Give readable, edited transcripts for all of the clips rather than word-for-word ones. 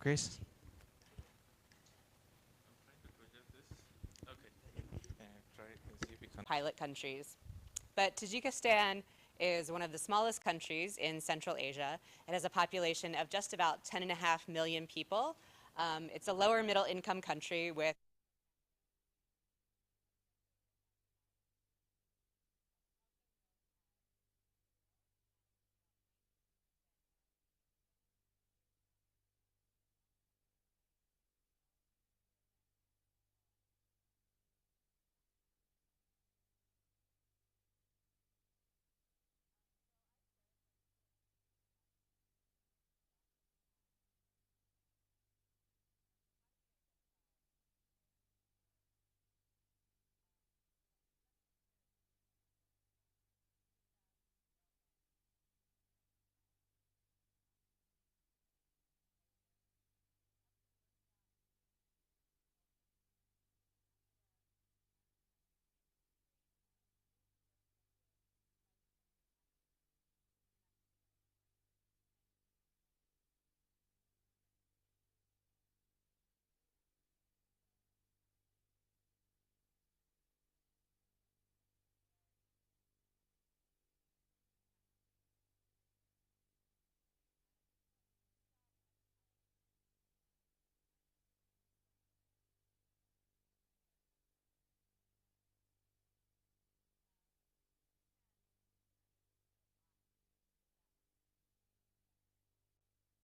Grace? Pilot countries. But Tajikistan is one of the smallest countries in Central Asia. It has a population of just about 10.5 million people. It's a lower middle income country with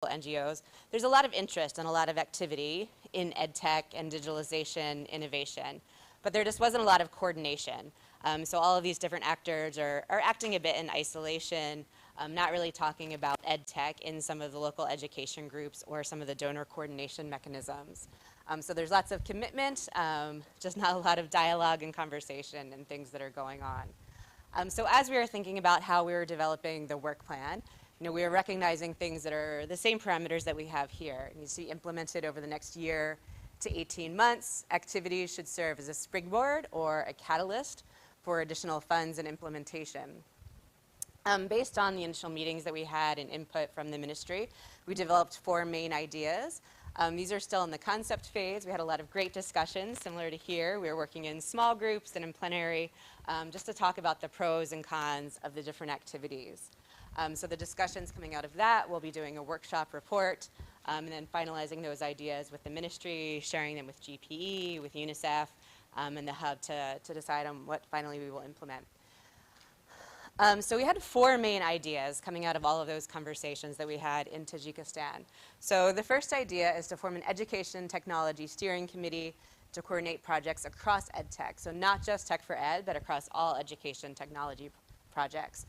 NGOs, there's a lot of interest and a lot of activity in ed tech and digitalization innovation, but there just wasn't a lot of coordination. So all of these different actors are acting a bit in isolation, not really talking about ed tech in some of the local education groups or some of the donor coordination mechanisms. So there's lots of commitment, just not a lot of dialogue and conversation and things that are going on. So as we were thinking about how we were developing the work plan, we are recognizing things that are the same parameters that we have here. It needs to be implemented over the next year to 18 months. Activities should serve as a springboard or a catalyst for additional funds and implementation. Based on the initial meetings that we had and input from the ministry, we developed 4 main ideas. These are still in the concept phase. We had a lot of great discussions similar to here. We were working in small groups and in plenary just to talk about the pros and cons of the different activities. So the discussions coming out of that, we'll be doing a workshop report and then finalizing those ideas with the ministry, sharing them with GPE, with UNICEF, and the hub to decide on what finally we will implement. So we had 4 main ideas coming out of all of those conversations that we had in Tajikistan. So the first idea is to form an education technology steering committee to coordinate projects across EdTech. So not just Tech4Ed, but across all education technology projects.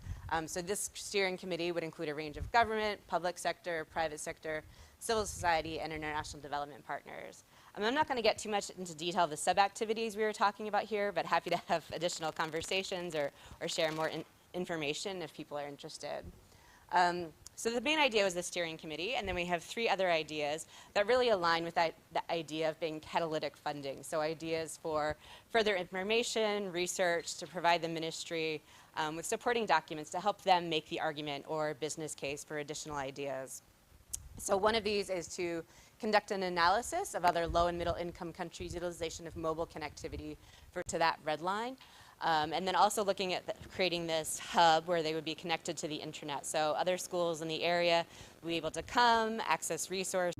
So this steering committee would include a range of government, public sector, private sector, civil society, and international development partners. I'm not going to get too much into detail of the sub-activities we were talking about here, but happy to have additional conversations or share more information if people are interested. So the main idea was the steering committee, and then we have 3 other ideas that really align with the idea of being catalytic funding. So ideas for further information, research, to provide the ministry with supporting documents to help them make the argument or business case for additional ideas. So one of these is to conduct an analysis of other low and middle income countries' utilization of mobile connectivity to that red line. And then also looking at creating this hub where they would be connected to the internet. So other schools in the area will be able to come, access resources.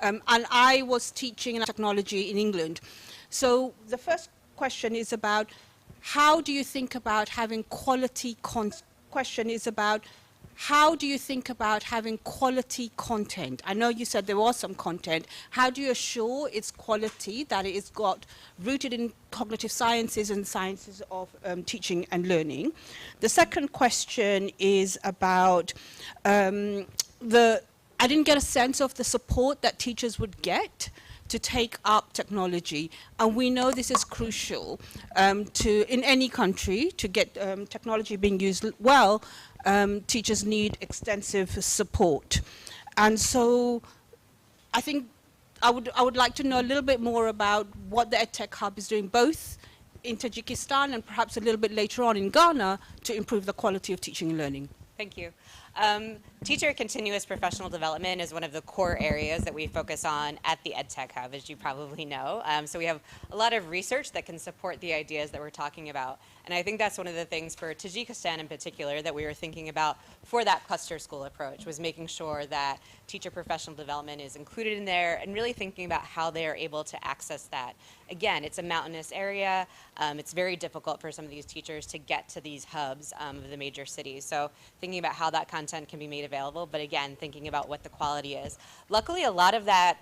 and I was teaching technology in England. So the first question is about how do you think about having quality content? How do you think about having quality content? I know you said there was some content. How do you assure its quality, that it is got rooted in cognitive sciences and sciences of teaching and learning? The second question is about I didn't get a sense of the support that teachers would get to take up technology. And we know this is crucial in any country to get technology being used well. Teachers need extensive support. And so I think I would like to know a little bit more about what the EdTech Hub is doing, both in Tajikistan and perhaps a little bit later on in Ghana, to improve the quality of teaching and learning. Thank you. Teacher continuous professional development is one of the core areas that we focus on at the EdTech Hub, as you probably know. So we have a lot of research that can support the ideas that we're talking about. And I think that's one of the things for Tajikistan in particular that we were thinking about for that cluster school approach, was making sure that teacher professional development is included in there and really thinking about how they are able to access that. Again, it's a mountainous area. It's very difficult for some of these teachers to get to these hubs of the major cities. So thinking about how that content can be made available, but again, thinking about what the quality is. Luckily, a lot of that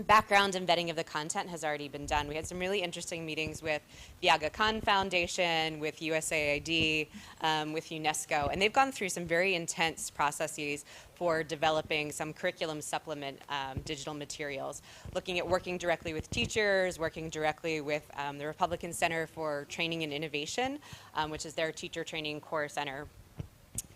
background and vetting of the content has already been done. We had some really interesting meetings with the Aga Khan Foundation, with USAID, with UNESCO, and they've gone through some very intense processes for developing some curriculum supplement digital materials, looking at working directly with teachers, working directly with the Republican Center for Training and Innovation, which is their teacher training core center.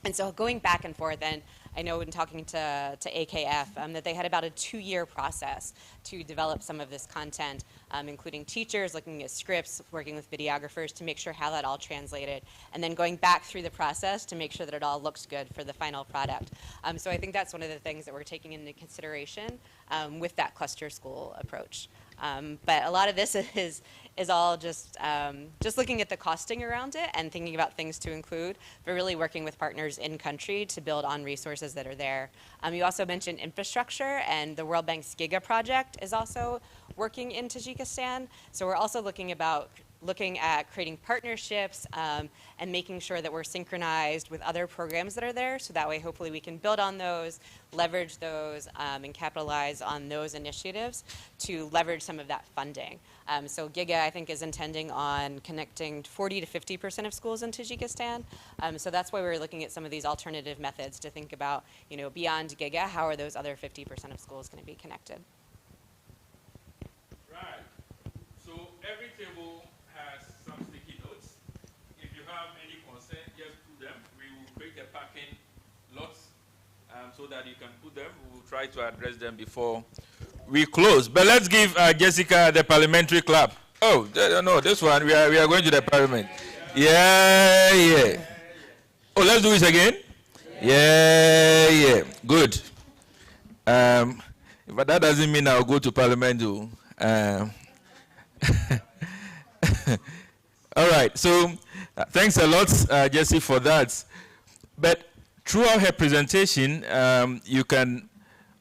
And so going back and forth, and I know in talking to AKF that they had about a 2-year process to develop some of this content, including teachers, looking at scripts, working with videographers to make sure how that all translated, and then going back through the process to make sure that it all looks good for the final product. So I think that's one of the things that we're taking into consideration with that cluster school approach. But a lot of this is all just looking at the costing around it and thinking about things to include, but really working with partners in country to build on resources that are there. You also mentioned infrastructure, and the World Bank's GIGA project is also working in Tajikistan. So we're also looking at creating partnerships and making sure that we're synchronized with other programs that are there, so that way hopefully we can build on those, leverage those, and capitalize on those initiatives to leverage some of that funding. So GIGA, I think, is intending on connecting 40 to 50% of schools in Tajikistan. So that's why we're looking at some of these alternative methods to think about, beyond GIGA, how are those other 50% of schools going to be connected? Right. So every table has some sticky notes. If you have any concern, just put them. We will break the packing lots so that you can put them. We will try to address them before we close. But let's give Jessica the parliamentary clap. Oh, no, this one, we are going to the parliament. Yeah. Oh, let's do it again. Yeah. Good. But that doesn't mean I'll go to parliament, though. All right, so thanks a lot, Jessie, for that. But throughout her presentation, you can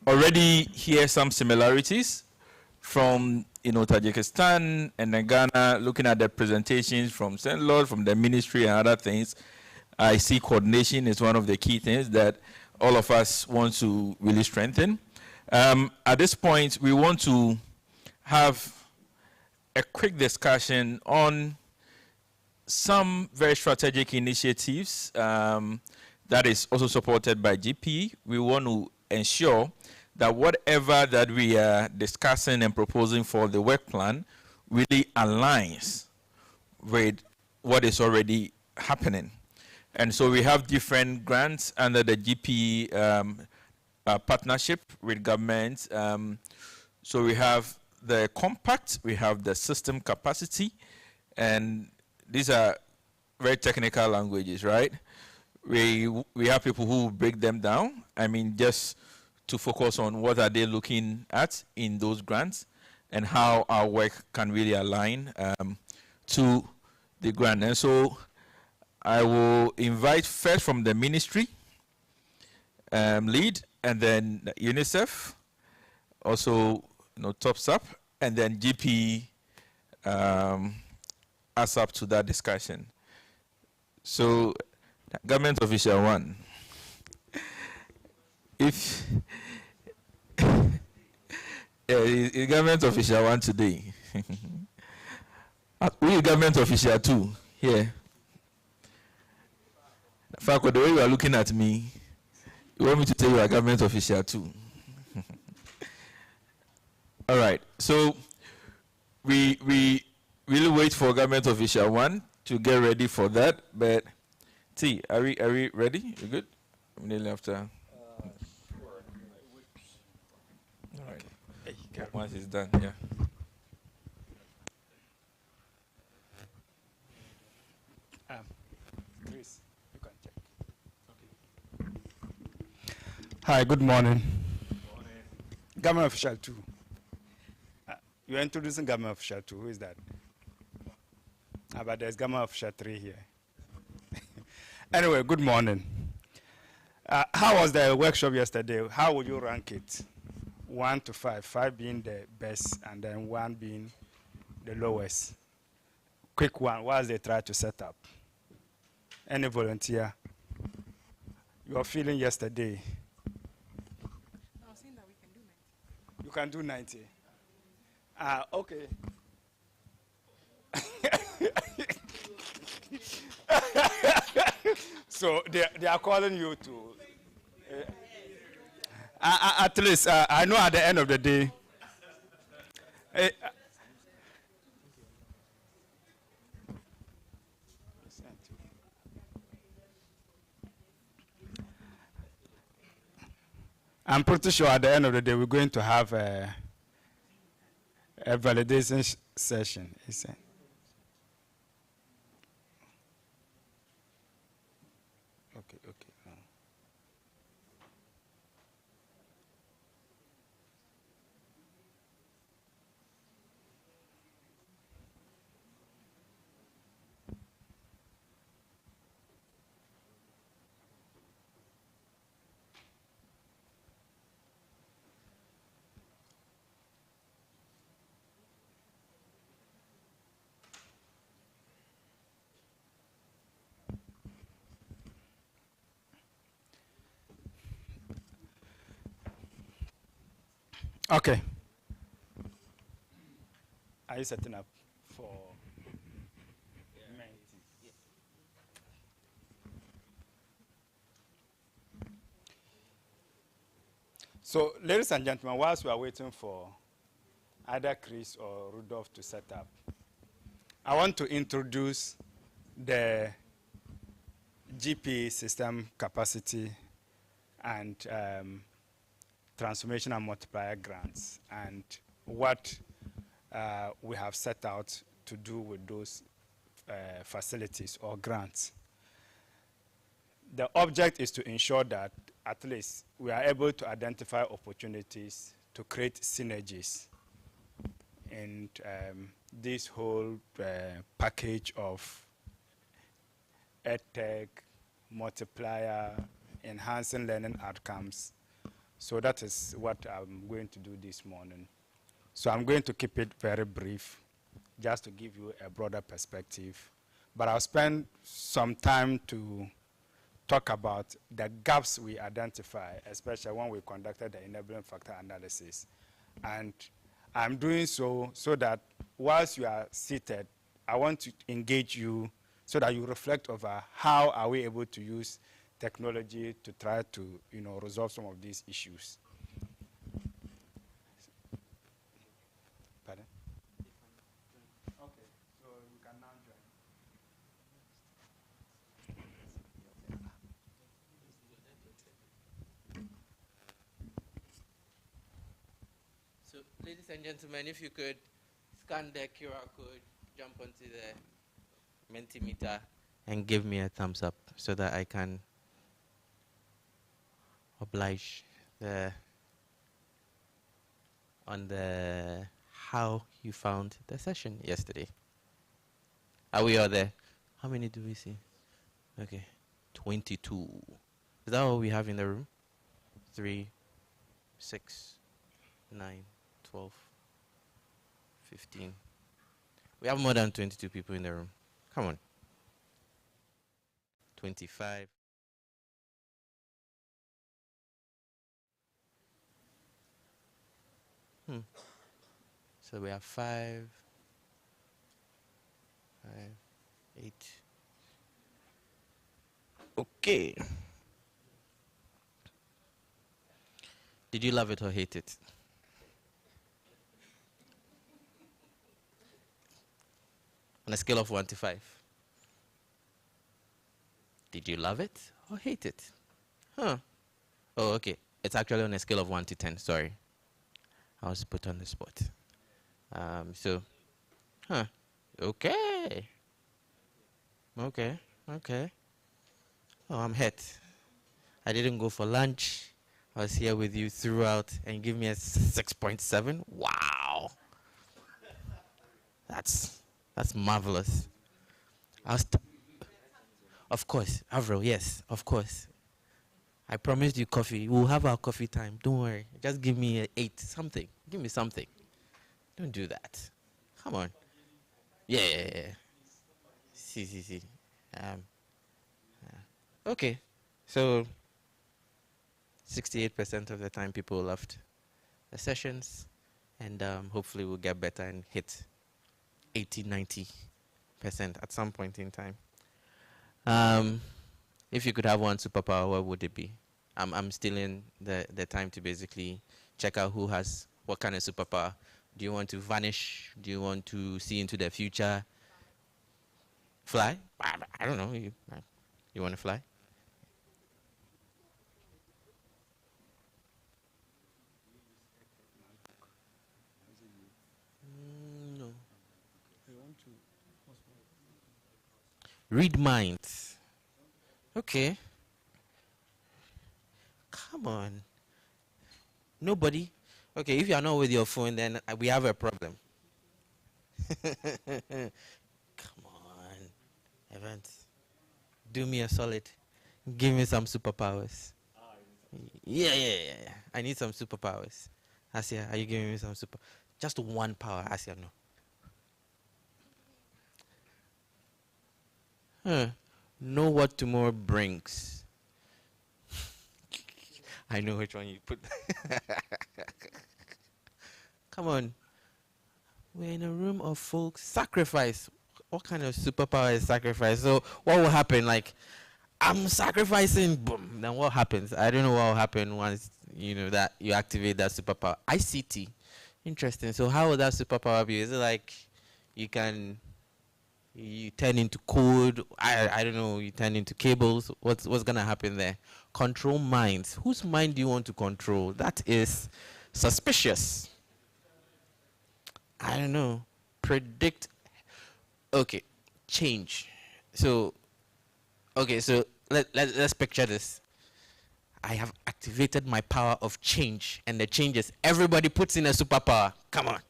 already hear some similarities from Tajikistan and then Ghana, looking at the presentations from St. Lord, from the ministry and other things. I see coordination is one of the key things that all of us want to really strengthen. At this point, we want to have a quick discussion on some very strategic initiatives that is also supported by GP. We want to ensure that whatever that we are discussing and proposing for the work plan really aligns with what is already happening. And so we have different grants under the GP partnership with government. So we have the compact, we have the system capacity, and these are very technical languages, right? We have people who break them down. I mean, just to focus on what are they looking at in those grants and how our work can really align to the grant. And so I will invite first from the ministry lead, and then UNICEF, also tops up, and then GP adds up to that discussion. So, government official 1. If government official 1 today, we government official 2 here. Falco, the way you are looking at me, you want me to tell you a government official 2. All right. So we will wait for government official 1 to get ready for that. But T, are we ready? You good? Nearly after. All right. Once it's done, yeah. Chris, you can check. Hi, good morning. Government official 2. You're introducing government official 2. Who is that? But there's government official 3 here. Anyway, good morning. How was the workshop yesterday? How would you rank it? 1 to 5, 5 being the best and then 1 being the lowest. Quick one, what did they try to set up? Any volunteer? Your feeling yesterday? I was saying that we can do 90. You can do 90. Okay. So they are calling you to. At least I know at the end of the day. I'm pretty sure at the end of the day we're going to have a validation session. Okay. Okay. Are you setting up for meeting? So, ladies and gentlemen, whilst we are waiting for either Chris or Rudolph to set up, I want to introduce the GP system capacity and transformation and multiplier grants and what we have set out to do with those facilities or grants. The object is to ensure that at least we are able to identify opportunities to create synergies in this whole package of EdTech, multiplier, enhancing learning outcomes. So that is what I'm going to do this morning. So I'm going to keep it very brief, just to give you a broader perspective. But I'll spend some time to talk about the gaps we identify, especially when we conducted the enabling factor analysis. And I'm doing so that whilst you are seated, I want to engage you so that you reflect over how are we able to use technology to try to resolve some of these issues. Pardon? Okay, so you can now join. So, ladies and gentlemen, if you could scan the QR code, jump onto the Mentimeter, and give me a thumbs up so that I can oblige on the how you found the session yesterday. Are we all there? How many do we see? Okay, 22. Is that all we have in the room? 3, 6, 9, 12, 15. We have more than 22 people in the room. Come on. 25. So we have 5, 8. Okay. Did you love it or hate it? On a scale of 1 to 5. Did you love it or hate it? Huh. Oh, okay. It's actually on a scale of 1 to 10. Sorry. I was put on the spot. Huh. Okay. Okay. Okay. Oh, I'm hurt. I didn't go for lunch. I was here with you throughout and give me a 6.7. Wow. That's marvelous. Of course, Avril, yes, of course. I promised you coffee. We'll have our coffee time. Don't worry. Just give me an 8, something. Give me something. Don't do that. Come on. Yeah. See. Okay. So, 68% of the time people loved the sessions. And hopefully we'll get better and hit 80-90% at some point in time. If you could have one superpower, what would it be? I'm still in the time to basically check out who has what kind of superpower. Do you want to vanish? Do you want to see into the future? Fly? I don't know. You want to fly? No. Read minds. Okay. Come on. Nobody. Okay, if you are not with your phone, then we have a problem. Come on. Evans. Do me a solid. Give me some superpowers. Yeah. I need some superpowers. Asia, are you giving me some super? Just one power, Asia, no. Know what tomorrow brings. I know which one you put. Come on. We're in a room of folks. Sacrifice. What kind of superpower is sacrifice? So what will happen? Like, I'm sacrificing, boom. Then what happens? I don't know what will happen once, that you activate that superpower. ICT. Interesting. So how will that superpower be? Is it like you turn into code? I don't know. You turn into cables. What's going to happen there? Control minds. Whose mind do you want to control? That is suspicious. I don't know. Predict. Okay. Change. So let's picture this. I have activated my power of change, and the change is everybody puts in a superpower. Come on.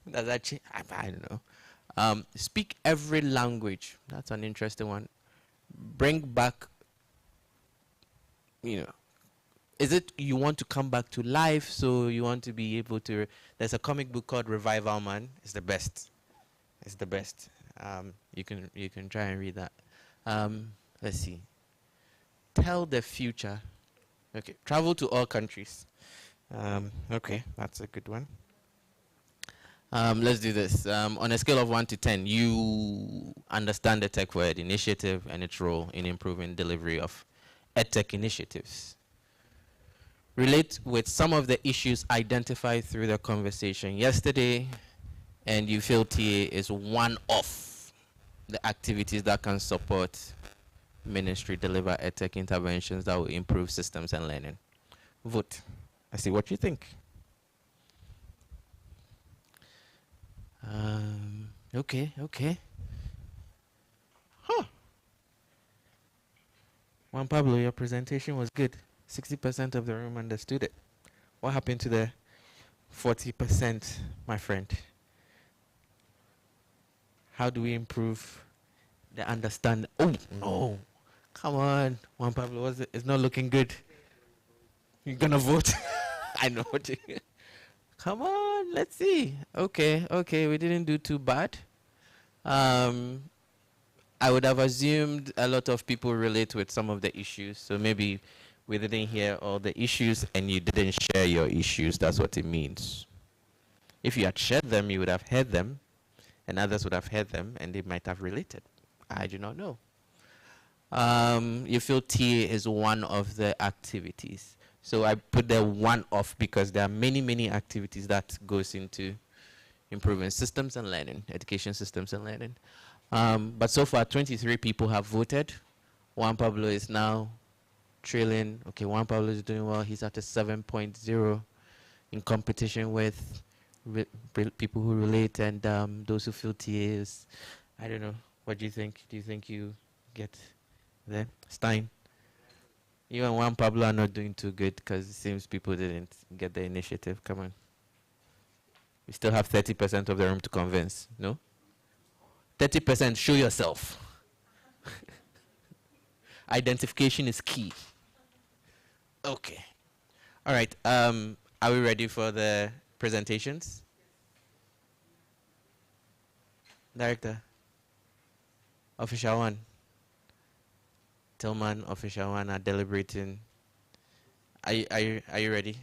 Does that change? I don't know. Speak every language. That's an interesting one. Bring back, is it you want to come back to life, so you want to be able to, there's a comic book called Revival Man. It's the best. It's the best. You can try and read that. Let's see. Tell the future. Okay. Travel to all countries. Okay, that's a good one. Let's do this. On a scale of 1 to 10, you understand the Tech4Ed initiative and its role in improving delivery of EdTech initiatives. Relate with some of the issues identified through the conversation yesterday, and you feel TA is one of the activities that can support ministry deliver EdTech interventions that will improve systems and learning. Vote. I see what you think. Okay. Huh. Juan Pablo, your presentation was good. 60% of the room understood it. What happened to the 40%, my friend? How do we improve the understanding? Oh, no. Come on, Juan Pablo, it's not looking good. You're going to vote? I know what you Come on, let's see. Okay, we didn't do too bad. I would have assumed a lot of people relate with some of the issues, so maybe we didn't hear all the issues and you didn't share your issues. That's what it means. If you had shared them, you would have heard them, and others would have heard them, and they might have related. I do not know. You feel TA is one of the activities. So I put the one off because there are many, many activities that goes into improving systems and learning, education systems and learning. But so far, 23 people have voted. Juan Pablo is now trailing. Okay, Juan Pablo is doing well. He's at a 7.0 in competition with people who relate and those who feel TAs. I don't know. What do you think? Do you think you get there? Stein? You and Juan Pablo are not doing too good because it seems people didn't get the initiative. Come on. We still have 30% of the room to convince, no? 30%, show yourself. Identification is key. Okay. All right. Are we ready for the presentations? Director. Official one. Tillman, official one are deliberating. Are you ready?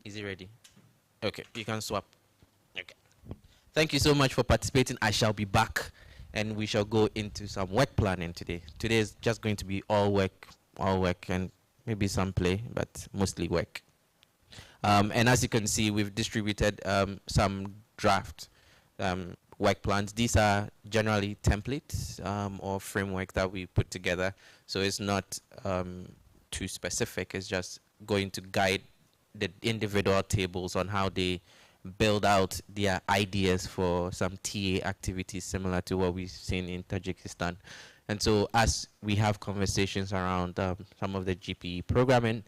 Is he ready? Okay, you can swap. Okay. Thank you so much for participating. I shall be back and we shall go into some work planning today. Today is just going to be all work and maybe some play, but mostly work. And as you can see, we've distributed some draft work plans. These are generally templates or framework that we put together. So it's not too specific. It's just going to guide the individual tables on how they build out their ideas for some TA activities similar to what we've seen in Tajikistan. And so as we have conversations around some of the GPE programming,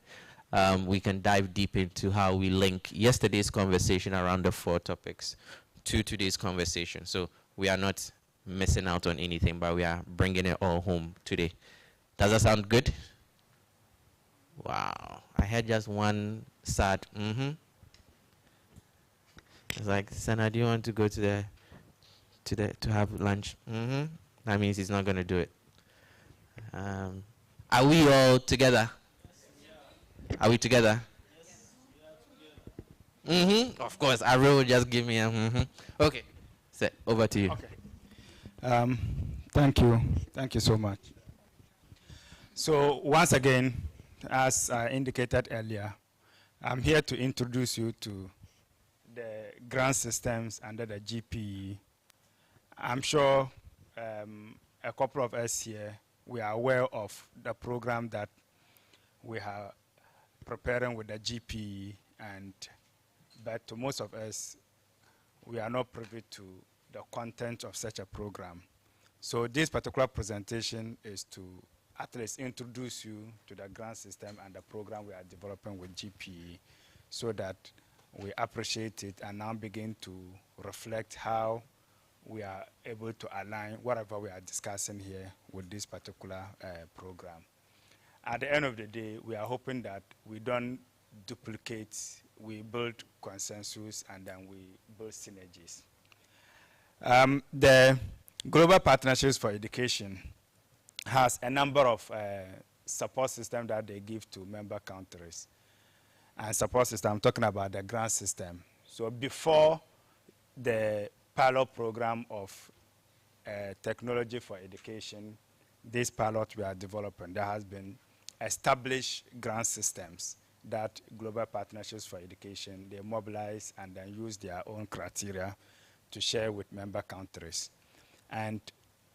we can dive deep into how we link yesterday's conversation around the 4 topics to today's conversation. So we are not missing out on anything, but we are bringing it all home today. Does that sound good? Wow. I had just one sad It's like, Senna, do you want to go to have lunch? That means he's not going to do it. Are we all together? Are we together? Of course, I will just give me a Okay. So, over to you. Okay. Thank you so much. So once again, as I indicated earlier, I'm here to introduce you to the grant systems under the GPE. I'm sure a couple of us here, we are aware of the program that we are preparing with the GPE, but to most of us, we are not privy to the content of such a program. So this particular presentation is to at least introduce you to the grant system and the program we are developing with GPE so that we appreciate it and now begin to reflect how we are able to align whatever we are discussing here with this particular program. At the end of the day, we are hoping that we don't duplicate, we build consensus, and then we build synergies. The Global Partnerships for Education has a number of support systems that they give to member countries. And support system, I'm talking about the grant system. So before the pilot program of technology for education, this pilot we are developing, there has been established grant systems that Global Partnerships for Education, they mobilize and then use their own criteria to share with member countries. And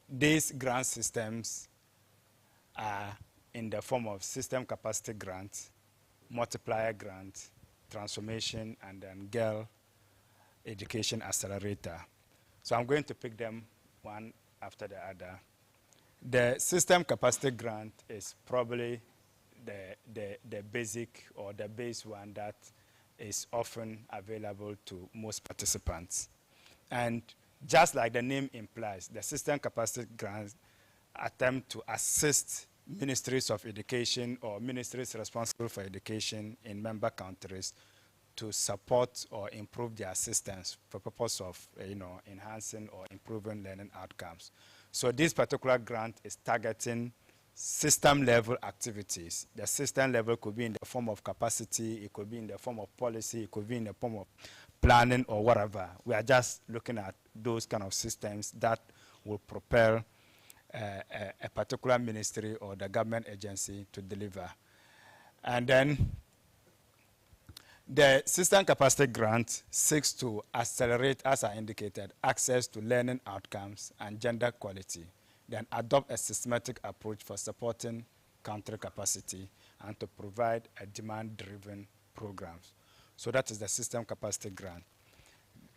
these grant systems are in the form of system capacity grants, multiplier grants, transformation, and then girl education accelerator. So I'm going to pick them one after the other. The system capacity grant is probably the basic or the base one that is often available to most participants. And just like the name implies, the system capacity grants attempt to assist ministries of education or ministries responsible for education in member countries to support or improve their systems for purpose of enhancing or improving learning outcomes. So this particular grant is targeting system level activities. The system level could be in the form of capacity, it could be in the form of policy, it could be in the form of planning or whatever. We are just looking at those kind of systems that will propel a particular ministry or the government agency to deliver. And then the system capacity grant seeks to accelerate, as I indicated, access to learning outcomes and gender equality, then adopt a systematic approach for supporting country capacity and to provide a demand-driven programs. So that is the system capacity grant.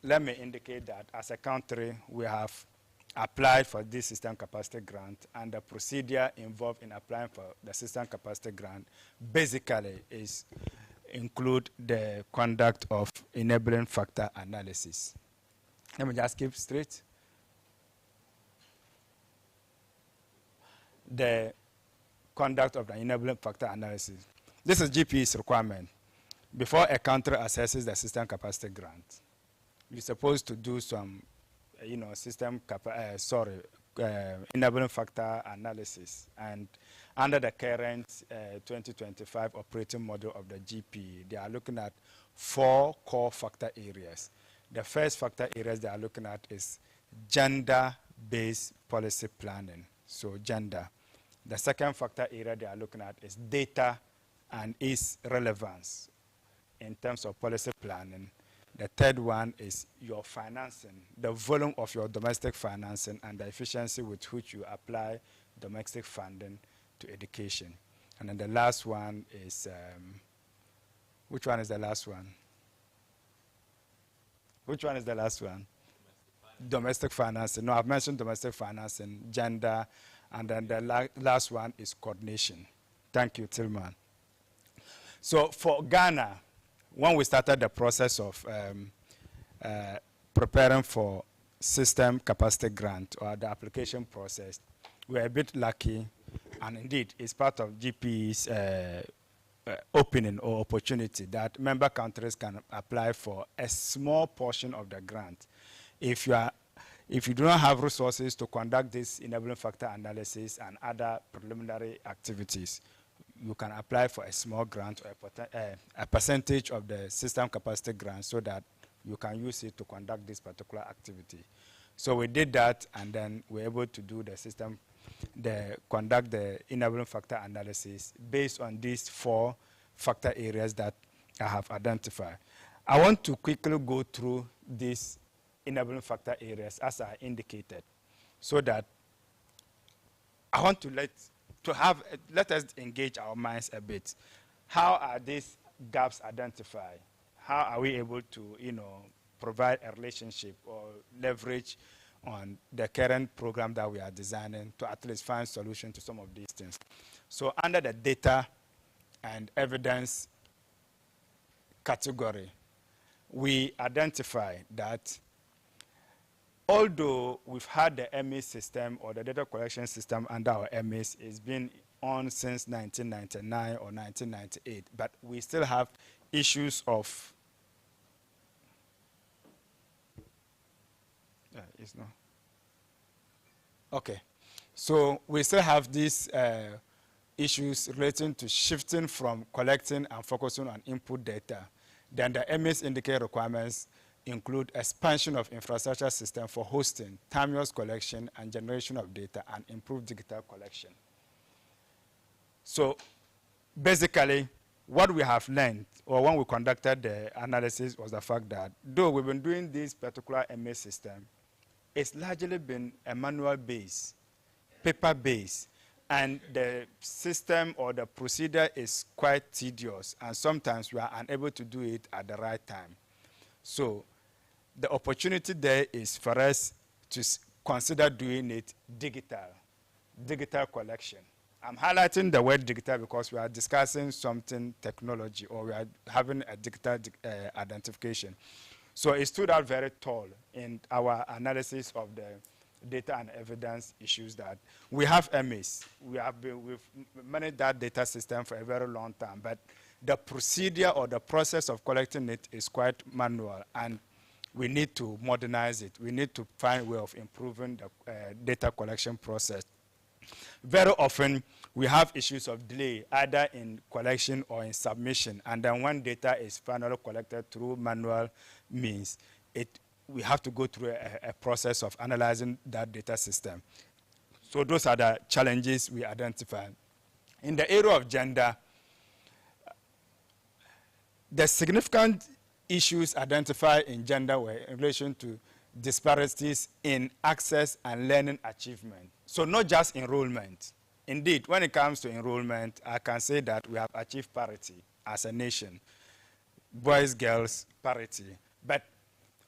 Let me indicate that as a country, we have applied for this system capacity grant, and the procedure involved in applying for the system capacity grant basically is include the conduct of enabling factor analysis. Let me just keep straight. The conduct of the enabling factor analysis. This is GPE's requirement. Before a country assesses the system capacity grant, you're supposed to do some, enabling factor analysis. And under the current 2025 operating model of the GPE, they are looking at 4 core factor areas. The first factor areas they are looking at is gender-based policy planning, so gender. The second factor area they are looking at is data and its relevance in terms of policy planning. The third one is your financing, the volume of your domestic financing and the efficiency with which you apply domestic funding to education. And then the last one is, which one is the last one? Which one is the last one? Domestic financing. No, I've mentioned domestic financing, gender, and then the last one is coordination. Thank you, Tillman. So for Ghana, when we started the process of preparing for system capacity grant or the application process, we were a bit lucky, and indeed it's part of GPE's opening or opportunity that member countries can apply for a small portion of the grant. If you do not have resources to conduct this enabling factor analysis and other preliminary activities, you can apply for a small grant or a percentage of the system capacity grant so that you can use it to conduct this particular activity. So we did that, and then we were able to do conduct the enabling factor analysis based on these 4 factor areas that I have identified. I want to quickly go through these enabling factor areas as I indicated, so that I want to let us engage our minds a bit. How are these gaps identified? How are we able to, provide a relationship or leverage on the current program that we are designing to at least find solution to some of these things? So under the data and evidence category, we identify that although we've had the MA system or the data collection system under our MAs, it's been on since 1999 or 1998, but we still have issues of it's not. Okay. So we still have these issues relating to shifting from collecting and focusing on input data. Then the MAs indicate requirements include expansion of infrastructure system for hosting, timeous collection and generation of data, and improved digital collection. So basically, what we have learned, or when we conducted the analysis, was the fact that though we've been doing this particular MA system, it's largely been a manual-based, paper-based, and the system or the procedure is quite tedious, and sometimes we are unable to do it at the right time. So the opportunity there is for us to consider doing it digital collection. I'm highlighting the word digital because we are discussing something technology, or we are having a digital identification. So it stood out very tall in our analysis of the data and evidence issues that we have MAs. We've managed that data system for a very long time, but the procedure or the process of collecting it is quite manual, and we need to modernize it. We need to find a way of improving the data collection process. Very often, we have issues of delay, either in collection or in submission. And then when data is finally collected through manual means, we have to go through a process of analyzing that data system. So those are the challenges we identify. In the area of gender, the significant issues identified in gender were in relation to disparities in access and learning achievement. So not just enrollment. Indeed, when it comes to enrollment, I can say that we have achieved parity as a nation. Boys, girls, parity. But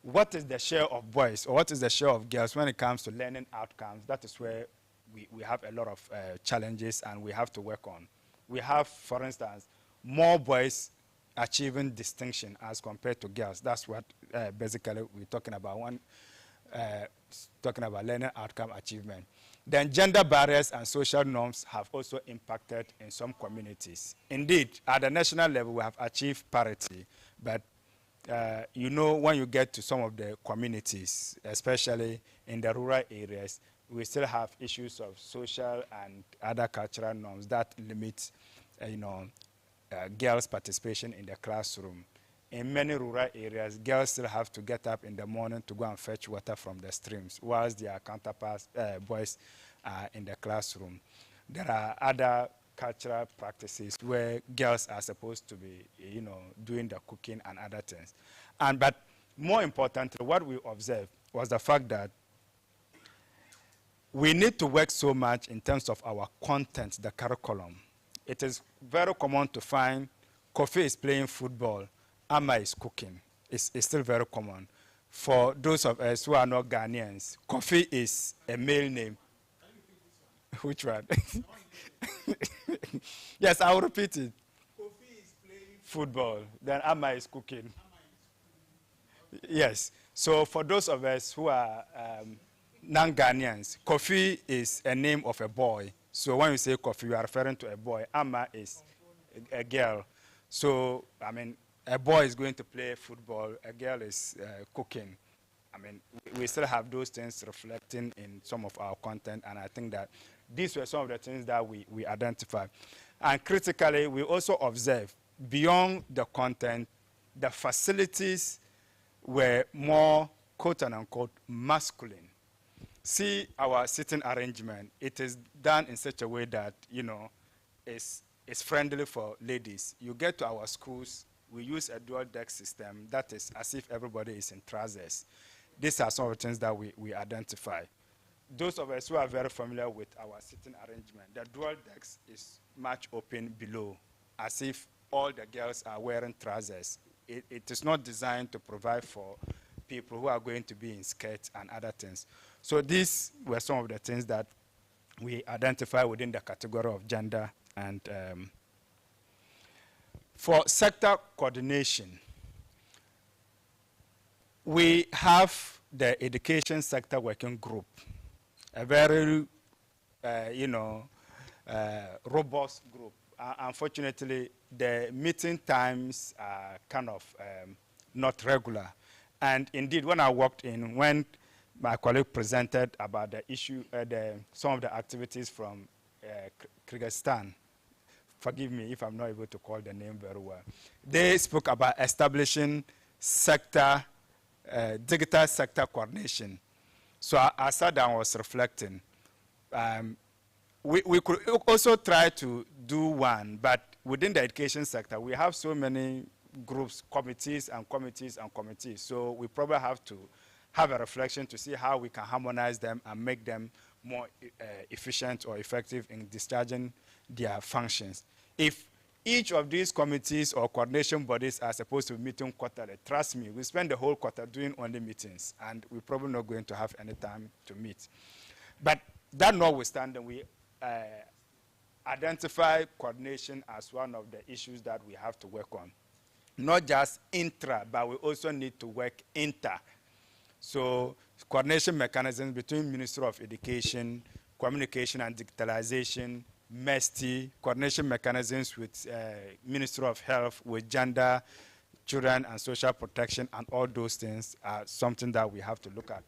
what is the share of boys or what is the share of girls when it comes to learning outcomes? That is where we have a lot of challenges and we have to work on. We have, for instance, more boys achieving distinction as compared to girls. That's what basically we're talking about when talking about learning outcome achievement. Then gender barriers and social norms have also impacted in some communities. Indeed, at the national level, we have achieved parity, but you know, when you get to some of the communities, especially in the rural areas, we still have issues of social and other cultural norms that limit, girls' participation in the classroom. In many rural areas, girls still have to get up in the morning to go and fetch water from the streams, whilst their counterparts, boys, are in the classroom. There are other cultural practices where girls are supposed to be, doing the cooking and other things. But more importantly, what we observed was the fact that we need to work so much in terms of our content, the curriculum. It is very common to find Kofi is playing football, Amma is cooking. It's still very common. For those of us who are not Ghanaians, Kofi is a male name. Which one? Yes, I will repeat it. Kofi is playing football, then Amma is cooking. Yes. So for those of us who are non-Ghanaians, Kofi is a name of a boy. So when you say Kofi, you are referring to a boy. Amma is a girl. So, a boy is going to play football, a girl is cooking. We still have those things reflecting in some of our content, and I think that these were some of the things that we identified. And critically, we also observe, beyond the content, the facilities were more, quote-unquote, masculine. See our sitting arrangement. It is done in such a way that, it's friendly for ladies. You get to our schools, we use a dual deck system that is as if everybody is in trousers. These are some of the things that we identify. Those of us who are very familiar with our sitting arrangement, the dual decks is much open below, as if all the girls are wearing trousers. It is not designed to provide for people who are going to be in skirts and other things. So these were some of the things that we identify within the category of gender. And for sector coordination, we have the education sector working group, a very, robust group. Unfortunately, the meeting times are kind of not regular. And indeed, when I walked in, when my colleague presented about the issue, some of the activities from Kyrgyzstan, forgive me if I'm not able to call the name very well. They spoke about establishing sector, digital sector coordination. So I sat down and was reflecting. We could also try to do one, but within the education sector, we have so many groups, committees and committees and committees. So we probably have to have a reflection to see how we can harmonize them and make them more efficient or effective in discharging their functions. If each of these committees or coordination bodies are supposed to be meeting quarterly, trust me, we spend the whole quarter doing only meetings, and we're probably not going to have any time to meet. But that notwithstanding, we identify coordination as one of the issues that we have to work on. Not just intra, but we also need to work inter. So coordination mechanisms between Ministry of Education, Communication and Digitalization, MEST, coordination mechanisms with Ministry of Health, with gender, children and social protection, and all those things are something that we have to look at.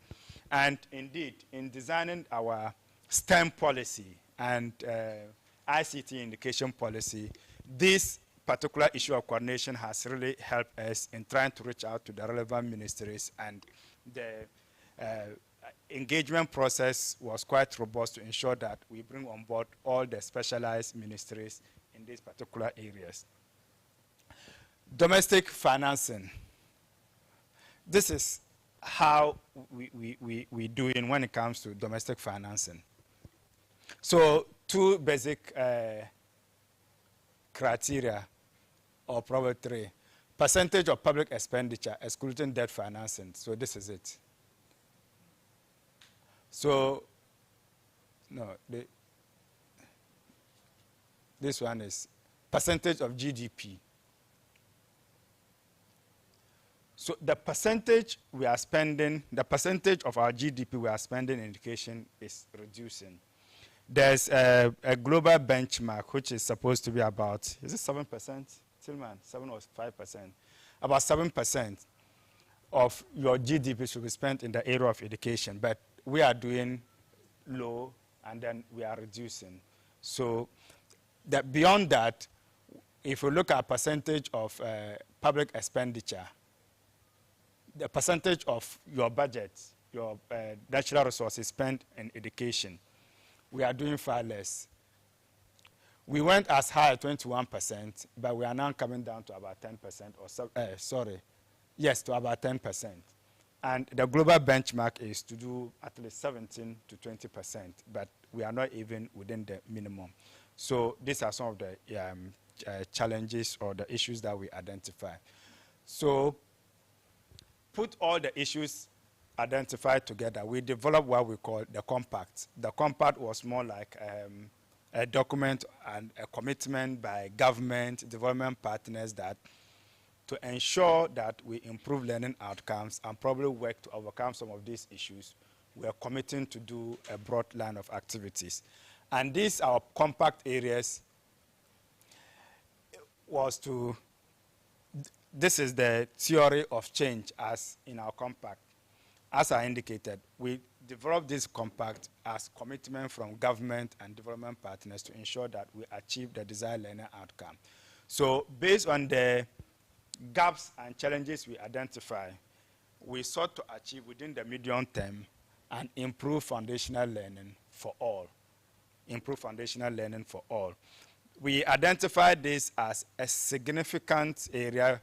And indeed, in designing our STEM policy and ICT indication policy, this particular issue of coordination has really helped us in trying to reach out to the relevant ministries, and the engagement process was quite robust to ensure that we bring on board all the specialized ministries in these particular areas. Domestic financing. This is how we do it when it comes to domestic financing. So two basic criteria, or probably three. Percentage of public expenditure excluding debt financing. So this is it. So, no, this one is percentage of GDP. So the percentage we are spending, the percentage of our GDP we are spending in education is reducing. There's a global benchmark which is supposed to be about, is it 7%? Tillman, 7 or 5%? About 7% of your GDP should be spent in the area of education, but we are doing low and then we are reducing. So that beyond that, if we look at percentage of public expenditure, the percentage of your budget, your natural resources spent in education, we are doing far less. We went as high as 21%, but we are now coming down to about 10% or so, to about 10%. And the global benchmark is to do at least 17 to 20%, but we are not even within the minimum. So these are some of the challenges or the issues that we identify. So put all the issues identified together, we developed what we call the compact. The compact was more like a document and a commitment by government, development partners that to ensure that we improve learning outcomes and probably work to overcome some of these issues, we are committing to do a broad line of activities. And these, our compact areas, was to, this is the theory of change as in our compact. As I indicated, we developed this compact as commitment from government and development partners to ensure that we achieve the desired learning outcome. So based on the gaps and challenges we identify, we sought to achieve within the medium term and improve foundational learning for all. Improve foundational learning for all. We identified this as a significant area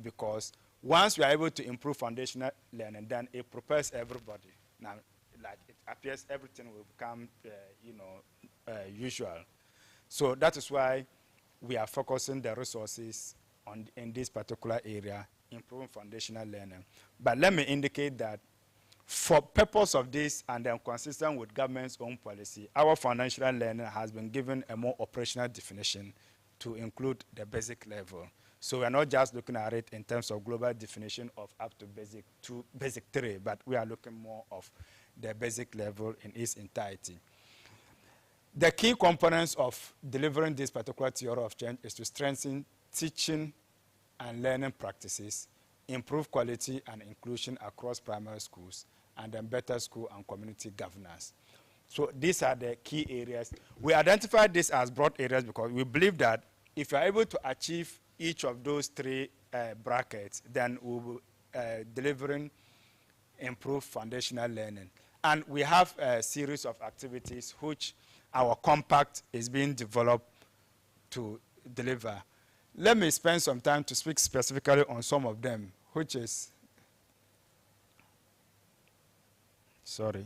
because once we are able to improve foundational learning, then it prepares everybody. Now, like it appears everything will become, usual. So that is why we are focusing the resources on in this particular area, improving foundational learning. But let me indicate that for purpose of this and then consistent with government's own policy, our foundational learning has been given a more operational definition to include the basic level. So we're not just looking at it in terms of global definition of up to basic 2, basic 3, but we are looking more of the basic level in its entirety. The key components of delivering this particular theory of change is to strengthen teaching and learning practices, improve quality and inclusion across primary schools, and then better school and community governance. So these are the key areas. We identified this as broad areas because we believe that if you're able to achieve each of those 3 brackets, then we will delivering improved foundational learning. And we have a series of activities which our compact is being developed to deliver. Let me spend some time to speak specifically on some of them, which is, sorry.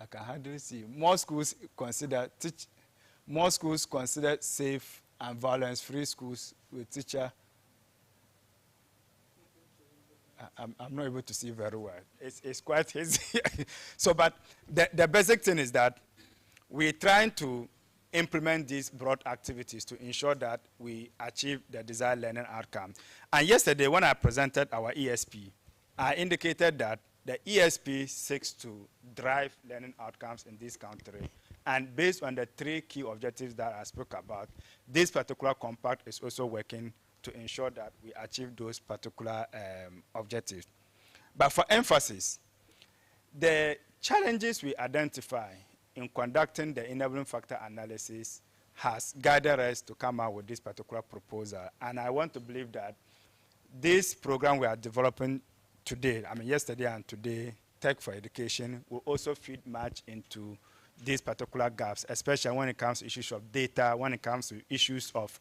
I can hardly see. More schools consider safe and violence-free schools with teacher. I'm not able to see very well. It's quite hazy. So, but the basic thing is that we're trying to implement these broad activities to ensure that we achieve the desired learning outcome. And yesterday, when I presented our ESP, I indicated that the ESP seeks to drive learning outcomes in this country. And based on the 3 key objectives that I spoke about, this particular compact is also working to ensure that we achieve those particular objectives. But for emphasis, the challenges we identify in conducting the enabling factor analysis has guided us to come out with this particular proposal. And I want to believe that this program we are developing today, yesterday and today, Tech for Education, will also feed much into these particular gaps, especially when it comes to issues of data, when it comes to issues of,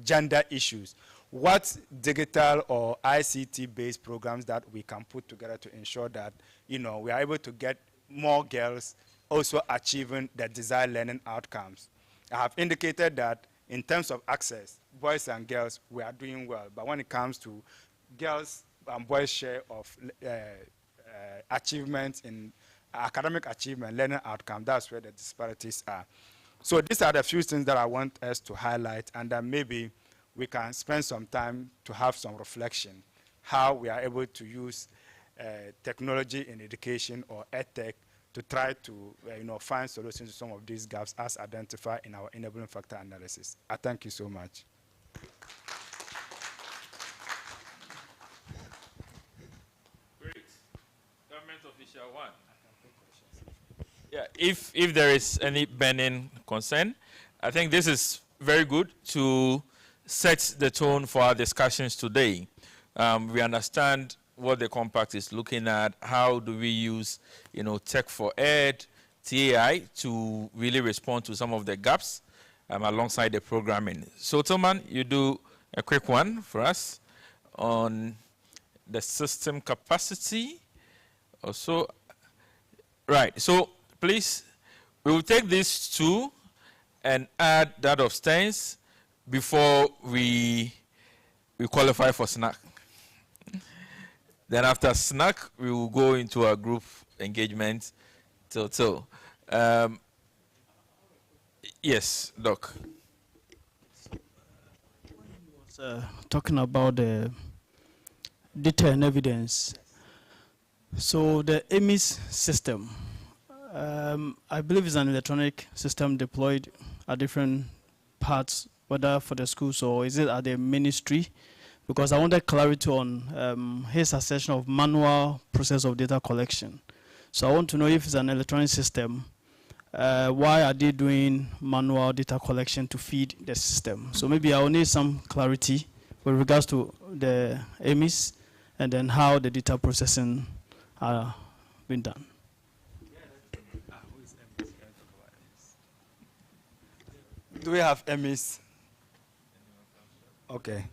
gender issues. What digital or ICT-based programs that we can put together to ensure that, we are able to get more girls also achieving the desired learning outcomes. I have indicated that in terms of access, boys and girls, we are doing well. But when it comes to girls and boys' share of achievements in academic achievement, learning outcome, that's where the disparities are. So these are the few things that I want us to highlight, and then maybe we can spend some time to have some reflection, how we are able to use technology in education or EdTech to try to find solutions to some of these gaps as identified in our enabling factor analysis. I thank you so much. Great. Government official 1. Yeah, if there is any burning concern, I think this is very good to set the tone for our discussions today. We understand what the compact is looking at. How do we use, Tech4Ed, TAI to really respond to some of the gaps alongside the programming. So, Toman, you do a quick one for us on the system capacity. Also, right. So, please, we will take these 2 and add that of Steins before we qualify for snack. Then after snack, we will go into a group engagement. Yes, Doc. Was talking about the data and evidence. So the EMIS system, I believe is an electronic system deployed at different parts, whether for the schools or is it at the ministry? Because I wanted clarity on his assertion of manual process of data collection. So I want to know if it's an electronic system, why are they doing manual data collection to feed the system? So maybe I will need some clarity with regards to the EMIS and then how the data processing are being done. Do we have EMIS? Okay.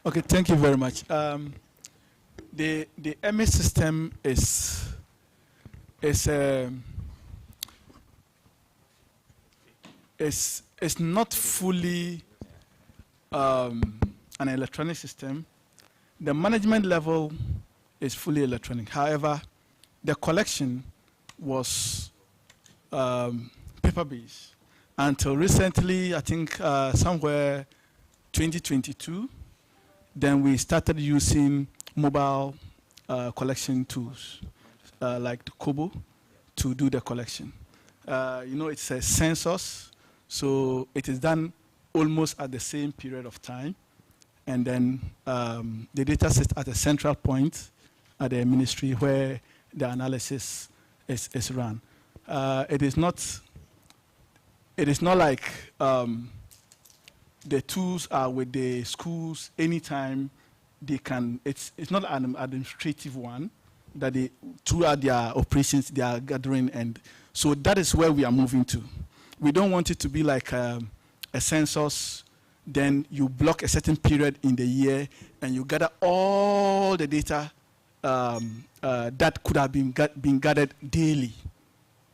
Okay, thank you very much. The EMIS system is not fully an electronic system. The management level is fully electronic. However, the collection was paper-based until recently. I think somewhere 2022. Then we started using mobile collection tools like the Kobo to do the collection. It's a census, so it is done almost at the same period of time. And then the data sits at a central point at the ministry where the analysis is run. It is not like the tools are with the schools anytime they can. It's not an administrative one that they, throughout their operations, they are gathering. And so that is where we are moving to. We don't want it to be like a census, then you block a certain period in the year and you gather all the data that could have been gathered daily.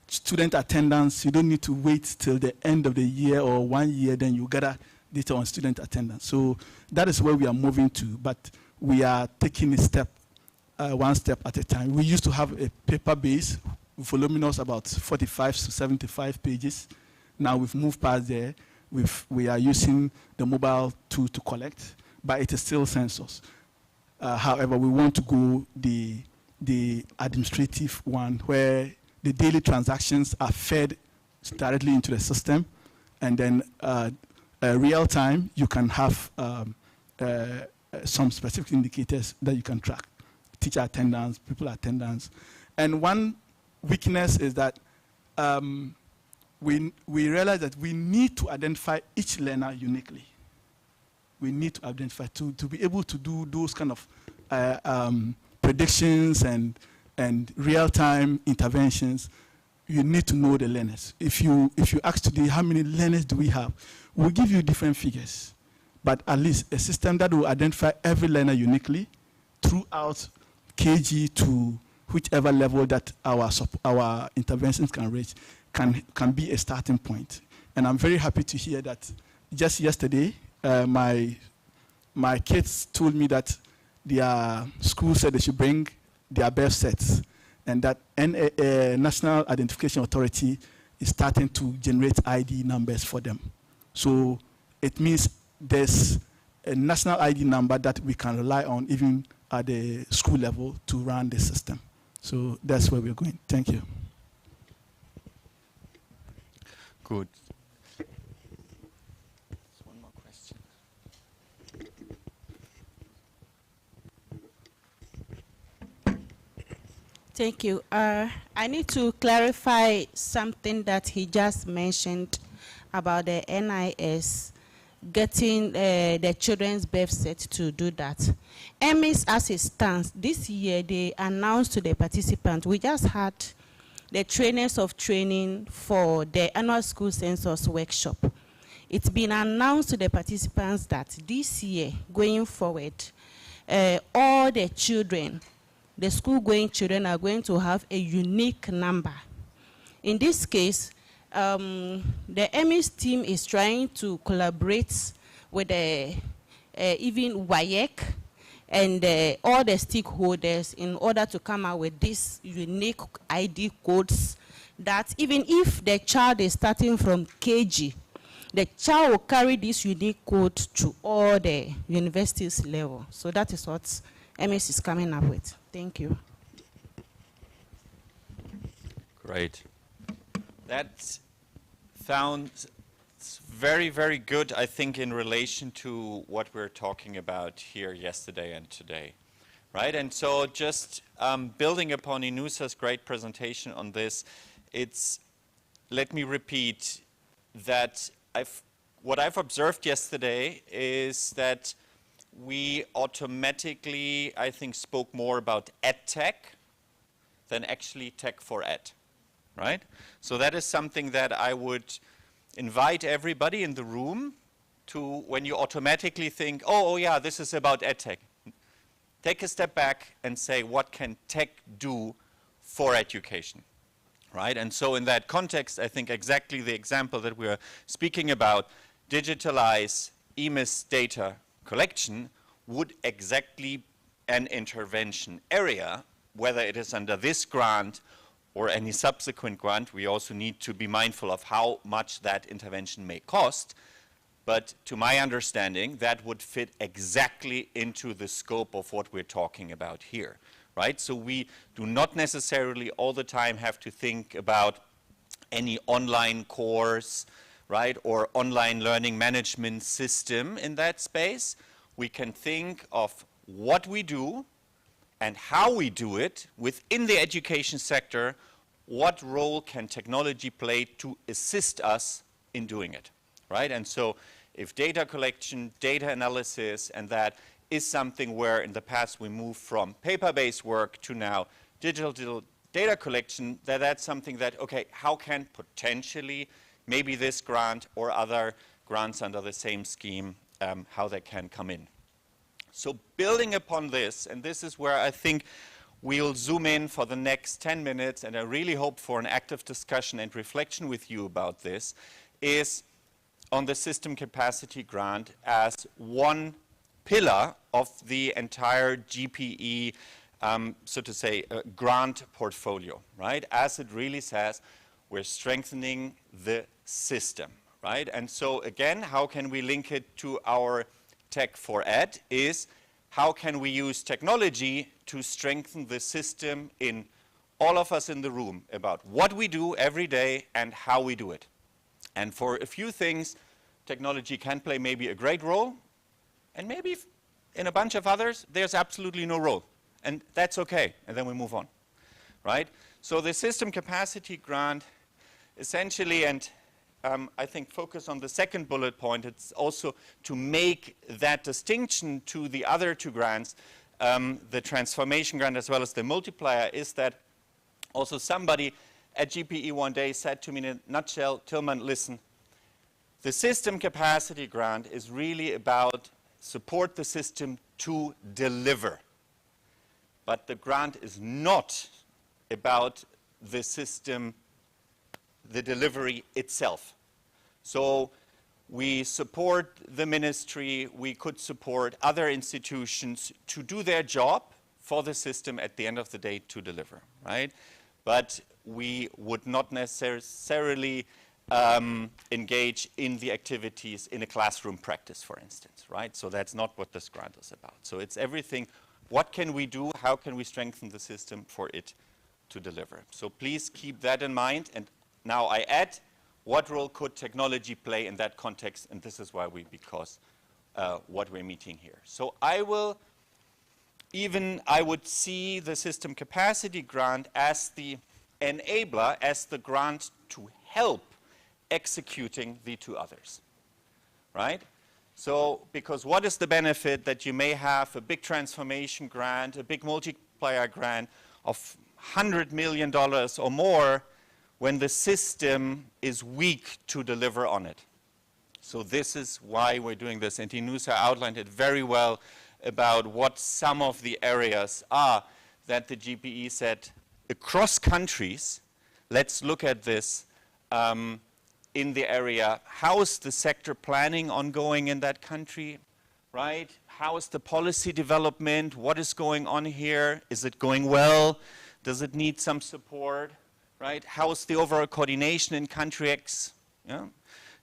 Student attendance, you don't need to wait till the end of the year or 1 year, then you gather data on student attendance. So that is where we are moving to, but we are taking a step, one step at a time. We used to have a paper-based, voluminous, about 45 to 75 pages. Now we've moved past there. We are using the mobile tool to collect, but it is still census. However, we want to go the administrative one where the daily transactions are fed directly into the system, and then real time you can have some specific indicators that you can track: teacher attendance, pupil attendance. And one weakness is that we realize that we need to identify each learner uniquely. We need to identify to be able to do those kind of predictions and real-time interventions. You need to know the learners. If you ask today how many learners do we have, we'll give you different figures, but at least a system that will identify every learner uniquely throughout KG to whichever level that our interventions can reach can be a starting point. And I'm very happy to hear that just yesterday, my kids told me that their school said they should bring their birth sets, and that National Identification Authority is starting to generate ID numbers for them. So it means there's a national ID number that we can rely on even at the school level to run the system. So that's where we're going. Thank you. Good. One more question. Thank you. I need to clarify something that he just mentioned about the NIS getting the children's birth set to do that. EMIS, as it stands, this year they announced to the participants, we just had the trainers of training for the annual school census workshop. It's been announced to the participants that this year, going forward, all the children, the school-going children are going to have a unique number. In this case, the EMIS team is trying to collaborate with even WAEC and all the stakeholders in order to come out with these unique ID codes that even if the child is starting from KG, the child will carry this unique code to all the universities level. So that is what EMIS is coming up with. Thank you. Great. That sounds very, very good, I think, in relation to what we're talking about here yesterday and today, right? And so just building upon Inusa's great presentation on this, let me repeat that what I've observed yesterday is that we automatically, I think, spoke more about EdTech than actually Tech4Ed, right? So that is something that I would invite everybody in the room to, when you automatically think, oh yeah, this is about EdTech, take a step back and say, what can tech do for education, right? And so in that context, I think exactly the example that we're speaking about, digitalize EMIS data collection, would exactly an intervention area, whether it is under this grant or any subsequent grant. We also need to be mindful of how much that intervention may cost. But to my understanding, that would fit exactly into the scope of what we're talking about here, right? So we do not necessarily all the time have to think about any online course, right, or online learning management system in that space. We can think of what we do and how we do it within the education sector. What role can technology play to assist us in doing it, right? And so if data collection, data analysis, and that is something where in the past we moved from paper-based work to now digital data collection, that's something that, okay, how can potentially maybe this grant or other grants under the same scheme, how they can come in. So building upon this, and this is where I think we'll zoom in for the next 10 minutes, and I really hope for an active discussion and reflection with you about this, is on the system capacity grant as one pillar of the entire GPE, so to say, grant portfolio, right? As it really says, we're strengthening the system, right? And so again, how can we link it to our Tech4Ed is how can we use technology to strengthen the system in all of us in the room about what we do every day and how we do it. And for a few things, technology can play maybe a great role, and maybe in a bunch of others, there's absolutely no role. And that's okay, and then we move on, right? So the system capacity grant, essentially, and I think focus on the second bullet point, it's also to make that distinction to the other two grants, the transformation grant as well as the multiplier, is that also somebody at GPE one day said to me in a nutshell, Tillman, listen, the system capacity grant is really about support the system to deliver. But the grant is not about the system, the delivery itself. So we support the ministry, we could support other institutions to do their job for the system at the end of the day to deliver, right? But we would not necessarily engage in the activities in a classroom practice, for instance, right? So that's not what this grant is about. So it's everything, what can we do, how can we strengthen the system for it to deliver? So please keep that in mind. And now I add, what role could technology play in that context? And this is why because what we're meeting here. So I would see the system capacity grant as the enabler, as the grant to help executing the two others, right? So, because what is the benefit that you may have a big transformation grant, a big multiplier grant of $100 million or more when the system is weak to deliver on it? So this is why we're doing this, and Inusa outlined it very well about what some of the areas are that the GPE said across countries, let's look at this in the area, how is the sector planning ongoing in that country, right? How is the policy development? What is going on here? Is it going well? Does it need some support, right? How is the overall coordination in country X? Yeah?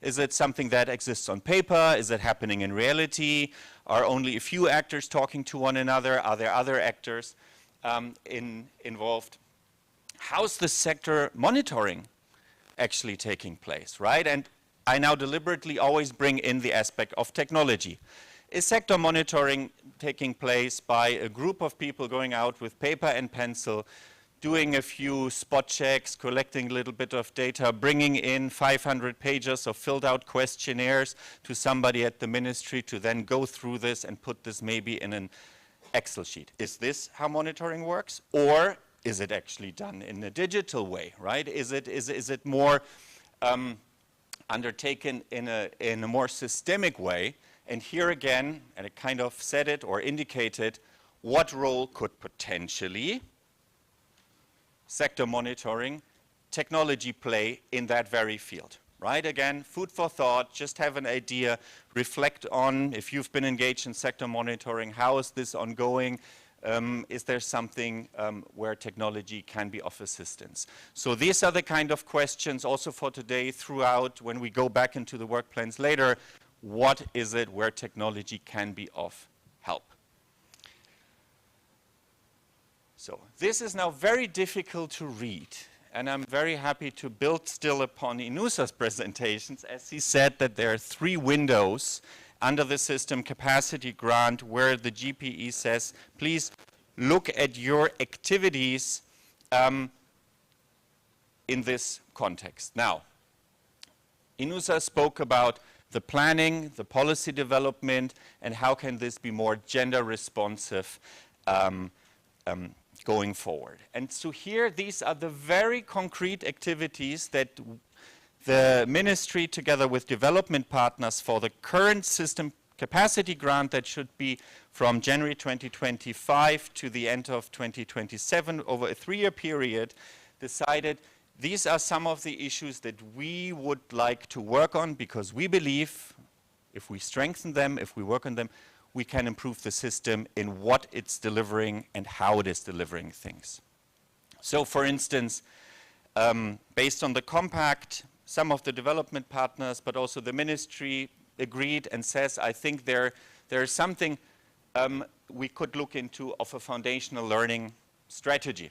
Is it something that exists on paper? Is it happening in reality? Are only a few actors talking to one another? Are there other actors involved? How's the sector monitoring actually taking place, right? And I now deliberately always bring in the aspect of technology. Is sector monitoring taking place by a group of people going out with paper and pencil, doing a few spot checks, collecting a little bit of data, bringing in 500 pages of filled out questionnaires to somebody at the ministry to then go through this and put this maybe in an Excel sheet? Is this how monitoring works? Or is it actually done in a digital way, right? Is it more undertaken in a more systemic way? And here again, and I kind of said it or indicated, what role could potentially sector monitoring technology play in that very field, right? Again, food for thought, just have an idea, reflect on, if you've been engaged in sector monitoring, how is this ongoing? Is there something where technology can be of assistance? So these are the kind of questions also for today throughout when we go back into the work plans later. What is it where technology can be of help? So this is now very difficult to read, and I'm very happy to build still upon Inusa's presentations, as he said that there are 3 windows under the system capacity grant where the GPE says, please look at your activities in this context. Now, Inusa spoke about the planning, the policy development, and how can this be more gender responsive going forward. And so here, these are the very concrete activities that the ministry, together with development partners for the current system capacity grant that should be from January 2025 to the end of 2027 over a 3-year period, decided these are some of the issues that we would like to work on, because we believe if we strengthen them, if we work on them, we can improve the system in what it's delivering and how it is delivering things. So for instance, based on the compact, some of the development partners, but also the ministry agreed and says, I think there are there is something we could look into of a foundational learning strategy.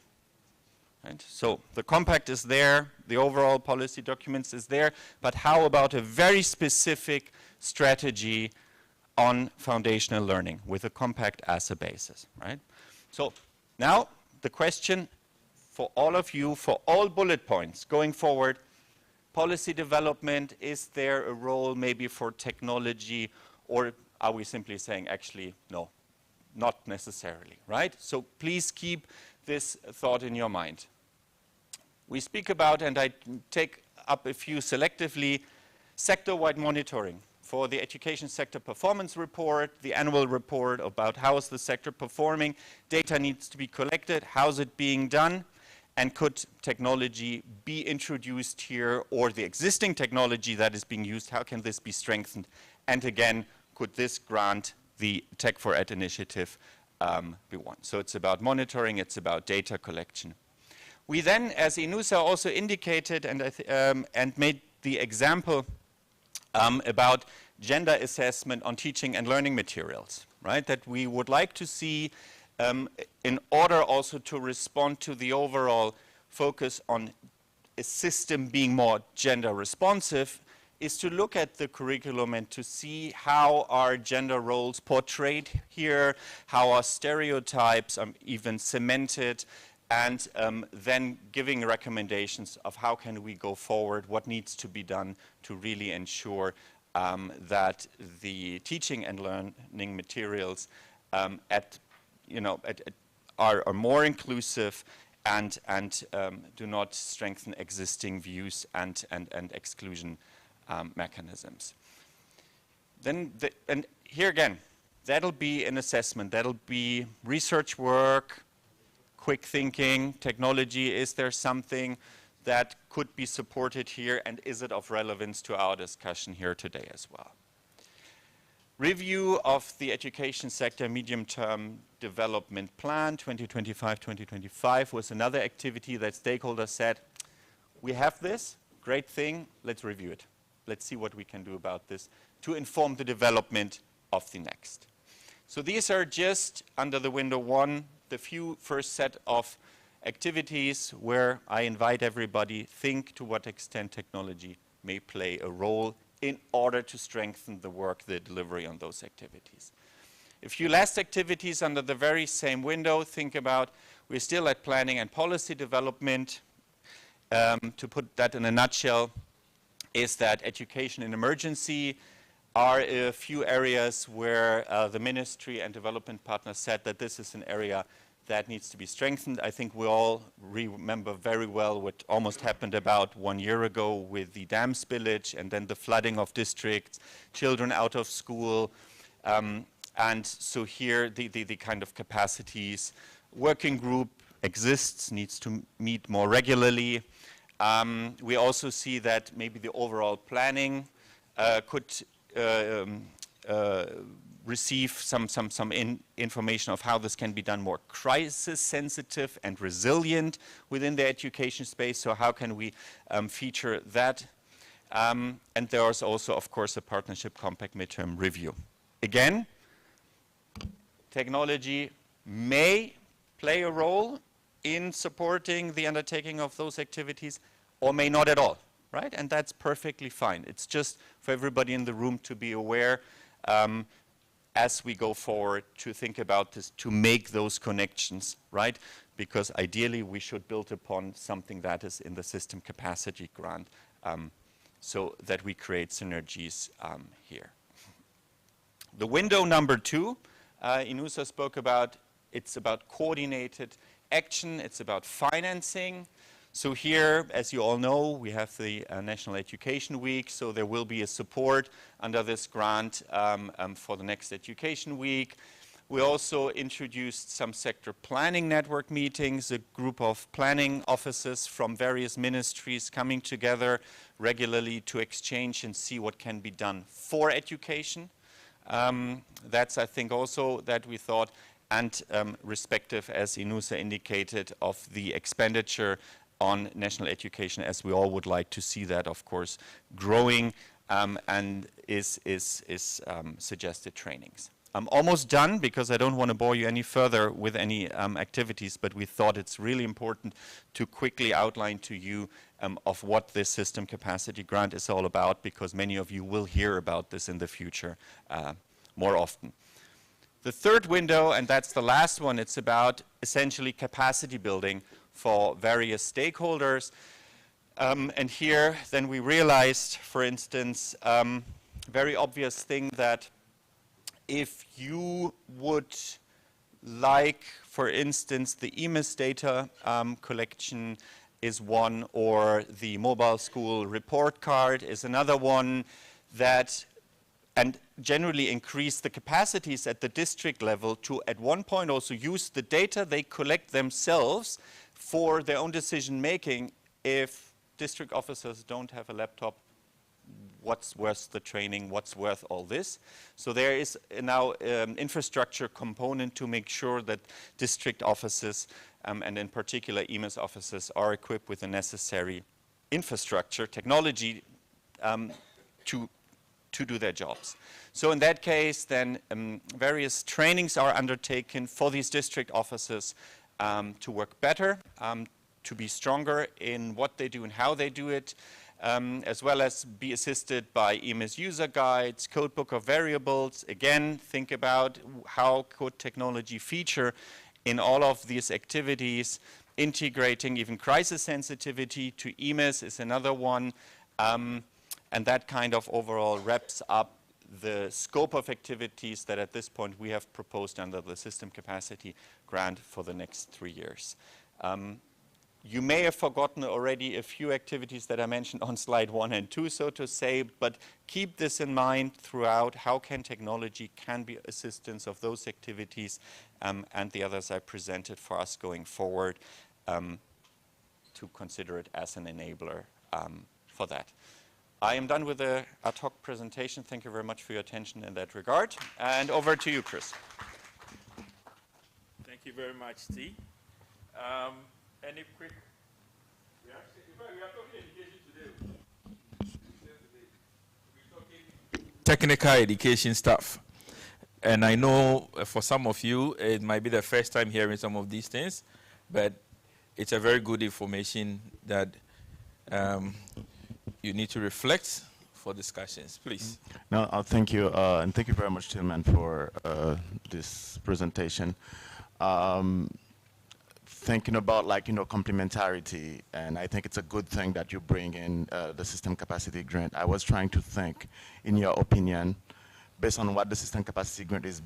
Right? So the compact is there, the overall policy documents is there, but how about a very specific strategy on foundational learning with a compact as a basis, right? So now the question for all of you, for all bullet points going forward, policy development, is there a role maybe for technology, or are we simply saying actually no, not necessarily, right? So please keep this thought in your mind. We speak about, and I take up a few selectively, sector-wide monitoring for the education sector performance report, the annual report about how is the sector performing, data needs to be collected, how's it being done, and could technology be introduced here, or the existing technology that is being used, how can this be strengthened? And again, could this grant the Tech4Ed initiative be won? So it's about monitoring, it's about data collection. We then, as Inusa also indicated and made the example about gender assessment on teaching and learning materials, right? That we would like to see in order also to respond to the overall focus on a system being more gender responsive, is to look at the curriculum and to see how are gender roles portrayed here, how are stereotypes even cemented, and then giving recommendations of how can we go forward, what needs to be done to really ensure that the teaching and learning materials are more inclusive and do not strengthen existing views and exclusion mechanisms. Then, and here again, that'll be an assessment, that'll be research work, quick thinking, technology. Is there something that could be supported here, and is it of relevance to our discussion here today as well? Review of the education sector medium-term development plan 2025-2025 was another activity that stakeholders said, we have this, great thing, let's review it. Let's see what we can do about this to inform the development of the next. So these are just under the window one, the few first set of activities where I invite everybody, think to what extent technology may play a role in order to strengthen the work, the delivery on those activities. A few last activities under the very same window, think about, we're still at planning and policy development. To put that in a nutshell, is that education in emergency are a few areas where the ministry and development partners said that this is an area that needs to be strengthened. I think we all remember very well what almost happened about 1 year ago with the dam spillage and then the flooding of districts, children out of school. And so here the kind of capacities, working group exists, needs to meet more regularly. We also see that maybe the overall planning could receive some information of how this can be done more crisis sensitive and resilient within the education space. So how can we feature that? And there is also, of course, a partnership compact midterm review. Again, technology may play a role in supporting the undertaking of those activities, or may not at all, right? And that's perfectly fine. It's just for everybody in the room to be aware as we go forward to think about this, to make those connections, right? Because ideally we should build upon something that is in the system capacity grant so that we create synergies here. The window number 2, Inusa spoke about, it's about coordinated action, it's about financing. So here, as you all know, we have the National Education Week, so there will be a support under this grant for the next Education Week. We also introduced some sector planning network meetings, a group of planning offices from various ministries coming together regularly to exchange and see what can be done for education. That's, I think, also that we thought, and respective, as Inusa indicated, of the expenditure on national education, as we all would like to see that, of course, growing and is suggested trainings. I'm almost done because I don't want to bore you any further with any activities, but we thought it's really important to quickly outline to you of what this system capacity grant is all about, because many of you will hear about this in the future more often. The third window, and that's the last one, it's about essentially capacity building for various stakeholders. And here then we realized, for instance, very obvious thing that if you would like, for instance, the EMIS data collection is one, or the mobile school report card is another one, that, and generally increase the capacities at the district level to at one point also use the data they collect themselves for their own decision making. If district officers don't have a laptop, what's worth the training, what's worth all this? So there is now infrastructure component to make sure that district offices, and in particular EMIS offices, are equipped with the necessary infrastructure, technology, to do their jobs. So in that case, then various trainings are undertaken for these district offices to work better, to be stronger in what they do and how they do it, as well as be assisted by EMIS user guides, codebook of variables. Again, think about how could technology feature in all of these activities. Integrating even crisis sensitivity to EMIS is another one. And that kind of overall wraps up the scope of activities that at this point we have proposed under the system capacity grant for the next 3 years. You may have forgotten already a few activities that I mentioned on slide 1 and 2, so to say, but keep this in mind throughout. How can technology can be assistance of those activities and the others I presented for us going forward, to consider it as an enabler for that. I am done with the ad hoc presentation. Thank you very much for your attention in that regard. And over to you, Chris. Thank you very much, T. Any quick reaction? In fact, we are talking education today. We're talking technical education stuff. And I know for some of you, it might be the first time hearing some of these things, but it's a very good information that you need to reflect for discussions. Please. No, thank you, and thank you very much, Tillman, for this presentation. Thinking about, like, complementarity, and I think it's a good thing that you bring in the system capacity grant. I was trying to think, in your opinion, based on what the system capacity grant is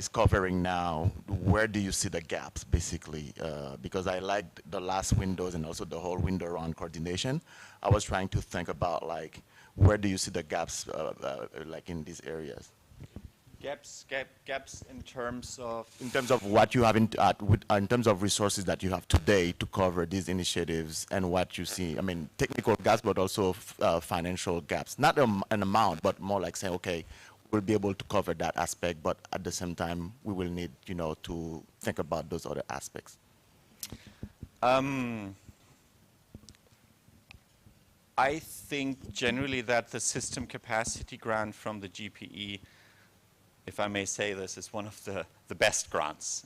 covering now, where do you see the gaps, basically? Because I liked the last windows and also the whole window around coordination. I was trying to think about, like, where do you see the gaps, like, in these areas? Gaps in terms of? In terms of what you have, in terms of resources that you have today to cover these initiatives, and what you see, I mean, technical gaps, but also financial gaps. Not an amount, but more like saying, okay, we'll be able to cover that aspect, but at the same time, we will need, to think about those other aspects. I think generally that the system capacity grant from the GPE, if I may say this, is one of the best grants,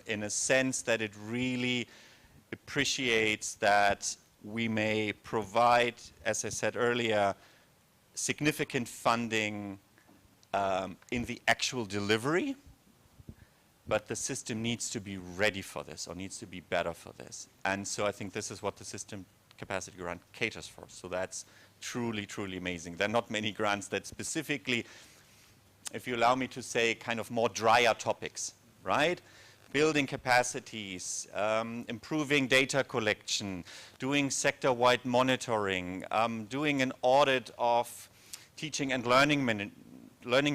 in a sense that it really appreciates that we may provide, as I said earlier, significant funding in the actual delivery, but the system needs to be ready for this, or needs to be better for this. And so I think this is what the system capacity grant caters for. So that's truly, truly amazing. There are not many grants that specifically, if you allow me to say, kind of more drier topics, right? Building capacities, improving data collection, doing sector-wide monitoring, doing an audit of teaching and learning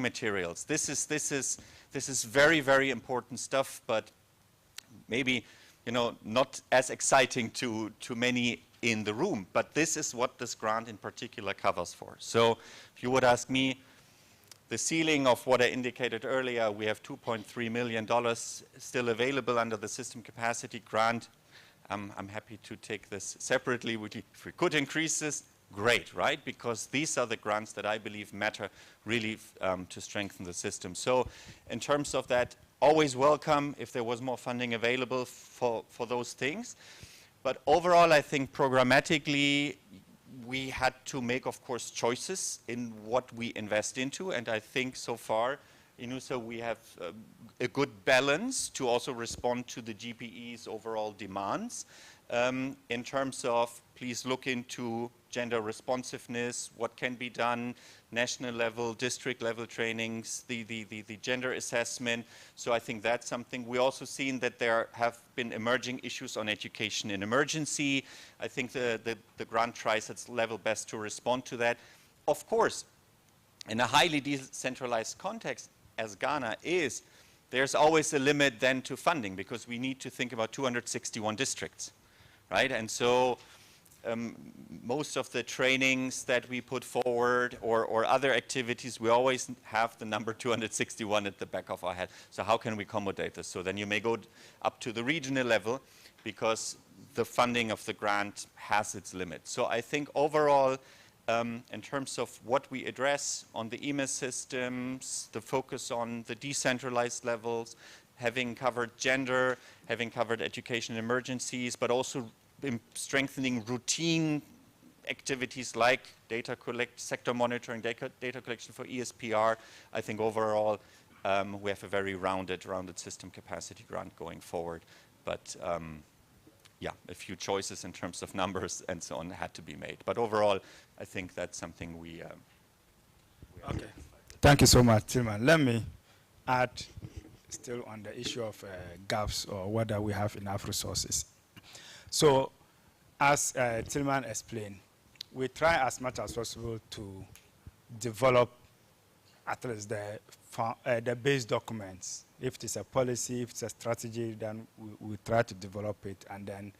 materials. This is very, very important stuff, but maybe, not as exciting to many in the room. But this is what this grant in particular covers for. So if you would ask me, the ceiling of what I indicated earlier, we have $2.3 million still available under the system capacity grant. I'm happy to take this separately. If we could increase this, great, right? Because these are the grants that I believe matter really to strengthen the system. So in terms of that, always welcome if there was more funding available for those things. But overall, I think programmatically, we had to make, of course, choices in what we invest into. And I think so far, in USA, we have a good balance to also respond to the GPE's overall demands. In terms of, please look into gender responsiveness, what can be done, national level, district level trainings, the gender assessment. So I think that's something. We also seen that there have been emerging issues on education in emergency. I think the grant tries its level best to respond to that. Of course, in a highly decentralized context, as Ghana is, there's always a limit then to funding because we need to think about 261 districts, right? And so most of the trainings that we put forward or other activities, we always have the number 261 at the back of our head. So how can we accommodate this? So then you may go up to the regional level because the funding of the grant has its limits. So I think overall, in terms of what we address on the EMIS systems, the focus on the decentralized levels, having covered gender, having covered education emergencies, but also strengthening routine activities like sector monitoring, data collection for ESPR. I think overall we have a very rounded system capacity grant going forward. But yeah, a few choices in terms of numbers and so on had to be made. But overall, I think that's something we okay. Thank you so much, Tillman. Let me add still on the issue of gaps or whether we have enough resources. So as Tillman explained, we try as much as possible to develop at least the base documents. If it's a policy, if it's a strategy, then we try to develop it. And then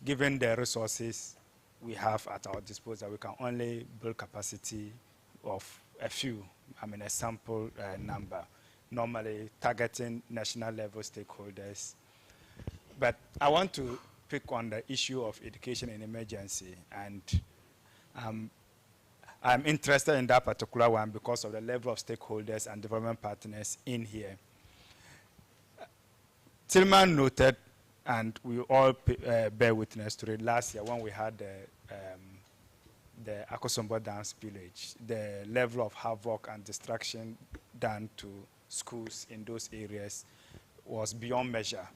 given the resources we have at our disposal, we can only build capacity of a few, a sample number, normally targeting national level stakeholders. But I want to pick on the issue of education in emergency, and I'm interested in that particular one because of the level of stakeholders and development partners in here. Tillman noted, and we all bear witness to it, last year when we had the Akosombo Dance Village, the level of havoc and destruction done to schools in those areas was beyond measure.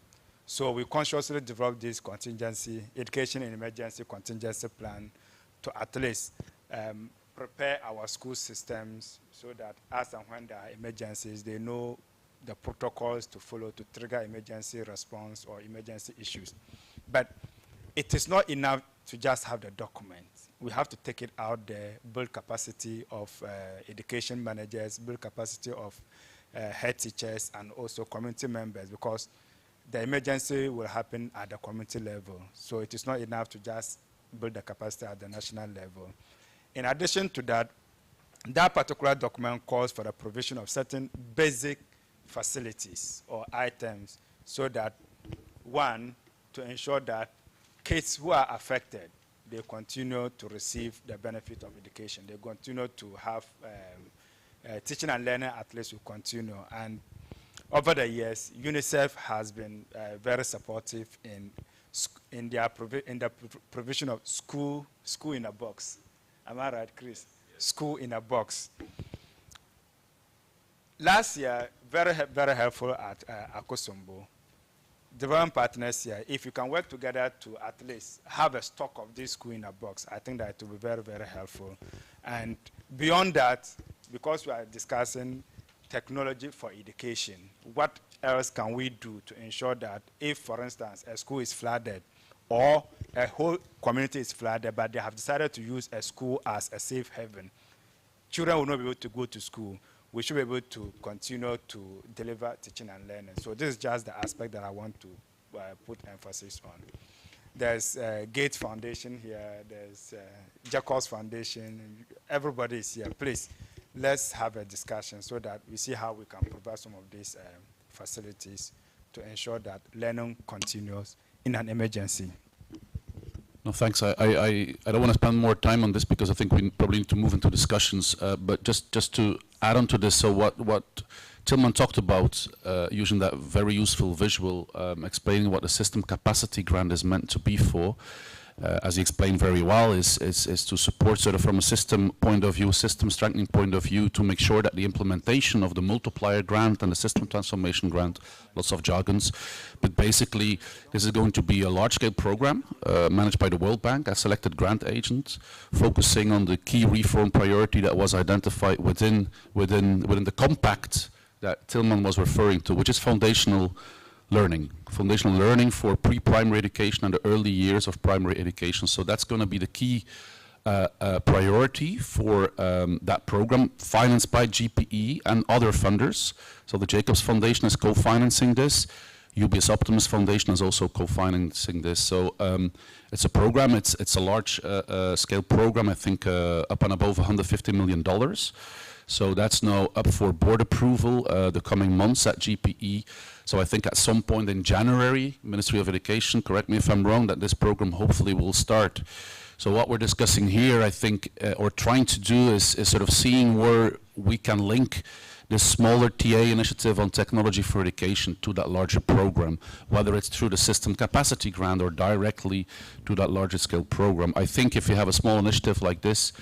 So we consciously developed this contingency, education in emergency contingency plan to at least prepare our school systems so that as and when there are emergencies, they know the protocols to follow to trigger emergency response or emergency issues. But it is not enough to just have the document. We have to take it out there, build capacity of education managers, build capacity of head teachers and also community members, because the emergency will happen at the community level. So it is not enough to just build the capacity at the national level. In addition to that, that particular document calls for the provision of certain basic facilities or items so that, one, to ensure that kids who are affected, they continue to receive the benefit of education. They continue to have teaching and learning at least will continue. And over the years, UNICEF has been very supportive in the provision of school in a box. Am I right, Chris? Yes. School in a box. Last year, very helpful at Akosombo. Development partners here, if you can work together to at least have a stock of this school in a box, I think that it will be very helpful. And beyond that, because we are discussing technology for education, what else can we do to ensure that if, for instance, a school is flooded or a whole community is flooded, but they have decided to use a school as a safe haven, children will not be able to go to school. We should be able to continue to deliver teaching and learning. So this is just the aspect that I want to put emphasis on. There's Gates Foundation here, there's Jacobs Foundation, everybody is here. Please, let's have a discussion so that we see how we can provide some of these facilities to ensure that learning continues in an emergency. No, thanks. I don't want to spend more time on this because I think we probably need to move into discussions. But just to add on to this, so what Tilman talked about, using that very useful visual, explaining what the system capacity grant is meant to be for, as he explained very well, is to support sort of from a system point of view, system strengthening point of view, to make sure that the implementation of the multiplier grant and the system transformation grant, lots of jargons, but basically this is going to be a large-scale program managed by the World Bank as selected grant agent, focusing on the key reform priority that was identified within the compact that Tilman was referring to, which is foundational learning for pre-primary education and the early years of primary education. So that's going to be the key priority for that program, financed by GPE and other funders. So the Jacobs Foundation is co-financing this. UBS Optimus Foundation is also co-financing this. So it's a program, it's a large scale program, I think up and above $150 million. So that's now up for board approval the coming months at GPE. So I think at some point in January, Ministry of Education, correct me if I'm wrong, that this program hopefully will start. So what we're discussing here, I think, or trying to do is sort of seeing where we can link this smaller TA initiative on technology for education to that larger program, whether it's through the system capacity grant or directly to that larger scale program. I think if you have a small initiative like this,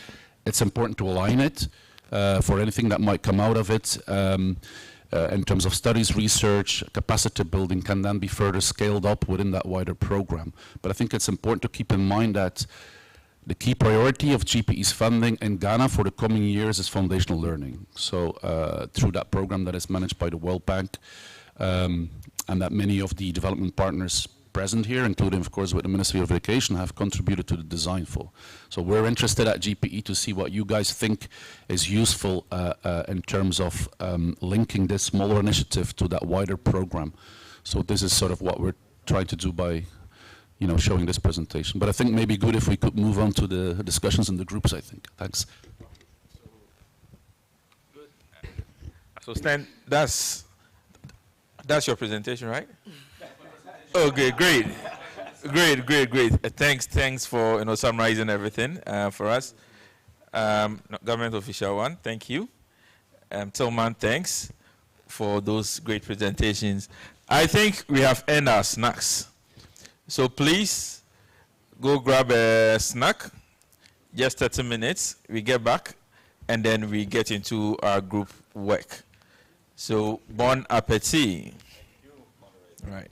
it's important to align it for anything that might come out of it. In terms of studies, research, capacity building can then be further scaled up within that wider program. But I think it's important to keep in mind that the key priority of GPE's funding in Ghana for the coming years is foundational learning. So through that program that is managed by the World Bank, and that many of the development partners present here, including of course with the Ministry of Education, have contributed to the design for. So we're interested at GPE to see what you guys think is useful in terms of linking this smaller initiative to that wider program. So this is sort of what we're trying to do by showing this presentation. But I think maybe good if we could move on to the discussions in the groups, I think. Thanks. So Stan, that's your presentation, right? Okay, great. Thanks for summarizing everything for us. Government official one, thank you. Tilman, thanks for those great presentations. I think we have earned our snacks. So please go grab a snack. Just 30 minutes. We get back, and then we get into our group work. So bon appetit. Right.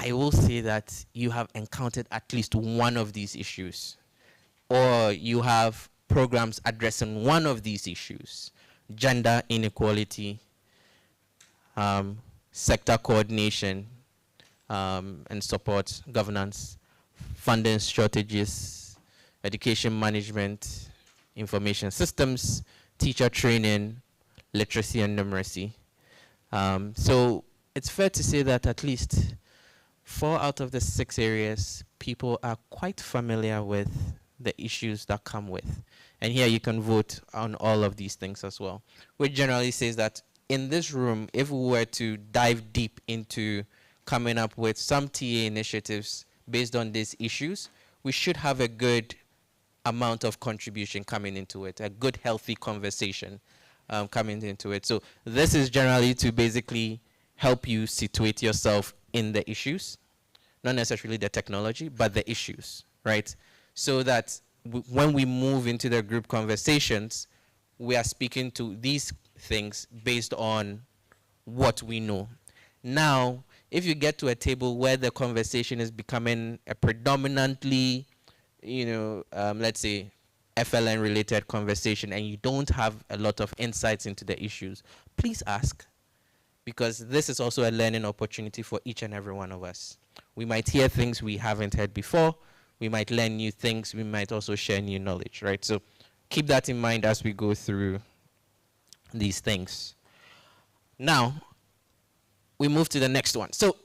I will say that you have encountered at least one of these issues, or you have programs addressing one of these issues: gender inequality, sector coordination and support, governance, funding strategies, education management, information systems, teacher training, literacy and numeracy. So it's fair to say that at least 4 out of the 6 areas people are quite familiar with the issues that come with. And here you can vote on all of these things as well, which generally says that in this room, if we were to dive deep into coming up with some TA initiatives based on these issues, we should have a good amount of contribution coming into it, a good healthy conversation coming into it. So this is generally to basically help you situate yourself in the issues, not necessarily the technology, but the issues, right? So that when we move into the group conversations, we are speaking to these things based on what we know. Now, if you get to a table where the conversation is becoming a predominantly, let's say, FLN related conversation, and you don't have a lot of insights into the issues, please ask, because this is also a learning opportunity for each and every one of us. We might hear things we haven't heard before, we might learn new things, we might also share new knowledge, right? So keep that in mind as we go through these things. Now, we move to the next one. So,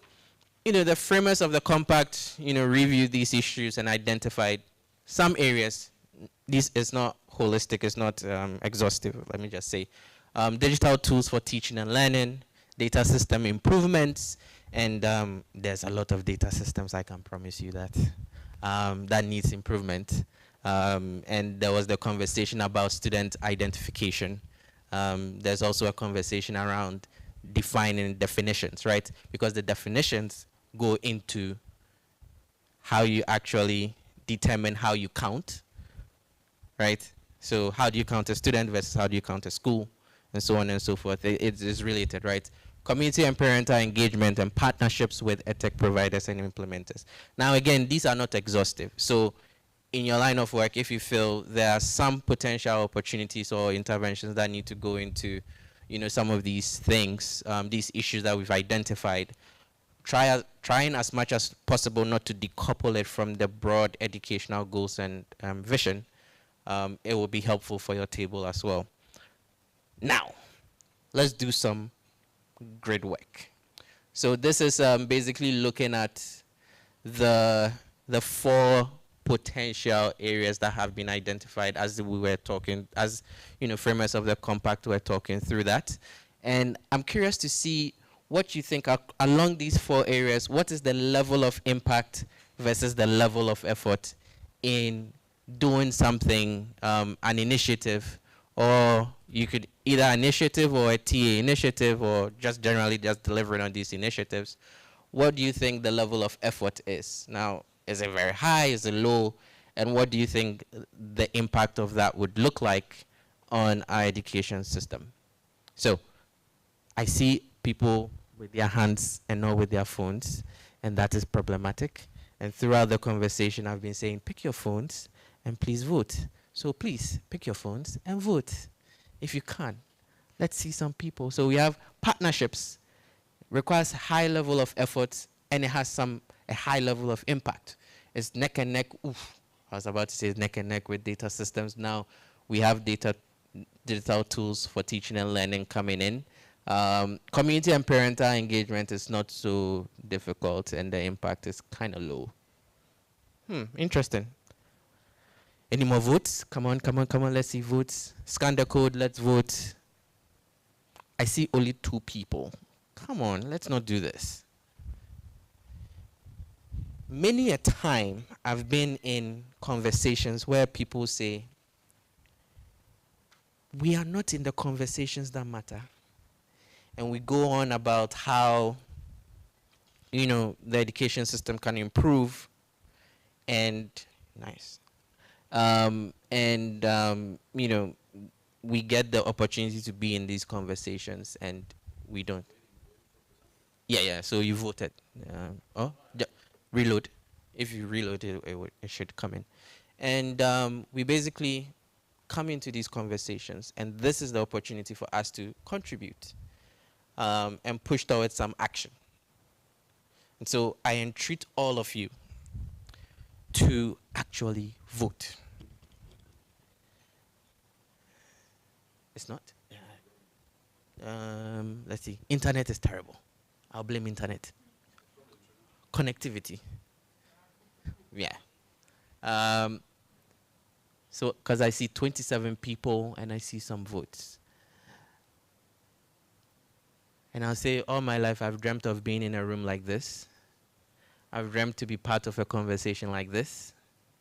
the framers of the compact, reviewed these issues and identified some areas. This is not holistic, it's not exhaustive, let me just say. Digital tools for teaching and learning, data system improvements, and there's a lot of data systems, I can promise you that, that needs improvement. And there was the conversation about student identification. There's also a conversation around defining definitions, right? Because the definitions go into how you actually determine how you count, right? So how do you count a student versus how do you count a school, and so on and so forth. It is related, right? Community and parental engagement and partnerships with edtech providers and implementers. Now again, these are not exhaustive. So in your line of work, if you feel there are some potential opportunities or interventions that need to go into some of these things, these issues that we've identified, trying as much as possible not to decouple it from the broad educational goals and vision, it will be helpful for your table as well. Now, let's do some grid work. So this is basically looking at the 4 potential areas that have been identified as we were talking, as framers of the compact were talking through that. And I'm curious to see what you think along these 4 areas. What is the level of impact versus the level of effort in doing something, an initiative, or you could either an initiative or a TA initiative, or just generally just delivering on these initiatives. What do you think the level of effort is? Now, is it very high? Is it low? And what do you think the impact of that would look like on our education system? So I see people with their hands and not with their phones, and that is problematic. And throughout the conversation, I've been saying, pick your phones and please vote. So please pick your phones and vote if you can. Let's see some people. So we have partnerships. Requires high level of effort, and it has a high level of impact. It's neck and neck. Oof, I was about to say neck and neck with data systems. Now we have digital tools for teaching and learning coming in. Community and parental engagement is not so difficult, and the impact is kind of low. Interesting. Any more votes? Come on, come on, come on. Let's see votes. Scan the code. Let's vote. I see only 2 people. Come on, let's not do this. Many a time I've been in conversations where people say, we are not in the conversations that matter. And we go on about how, the education system can improve, and nice. We get the opportunity to be in these conversations, and we don't. Yeah. So you voted. Reload. If you reload it, it should come in. And we basically come into these conversations, and this is the opportunity for us to contribute and push towards some action. And so I entreat all of you to actually vote. It's not? Let's see. Internet is terrible. I'll blame internet. Connectivity. Yeah. So, because I see 27 people and I see some votes. And I'll say, all my life I've dreamt of being in a room like this. I've dreamt to be part of a conversation like this.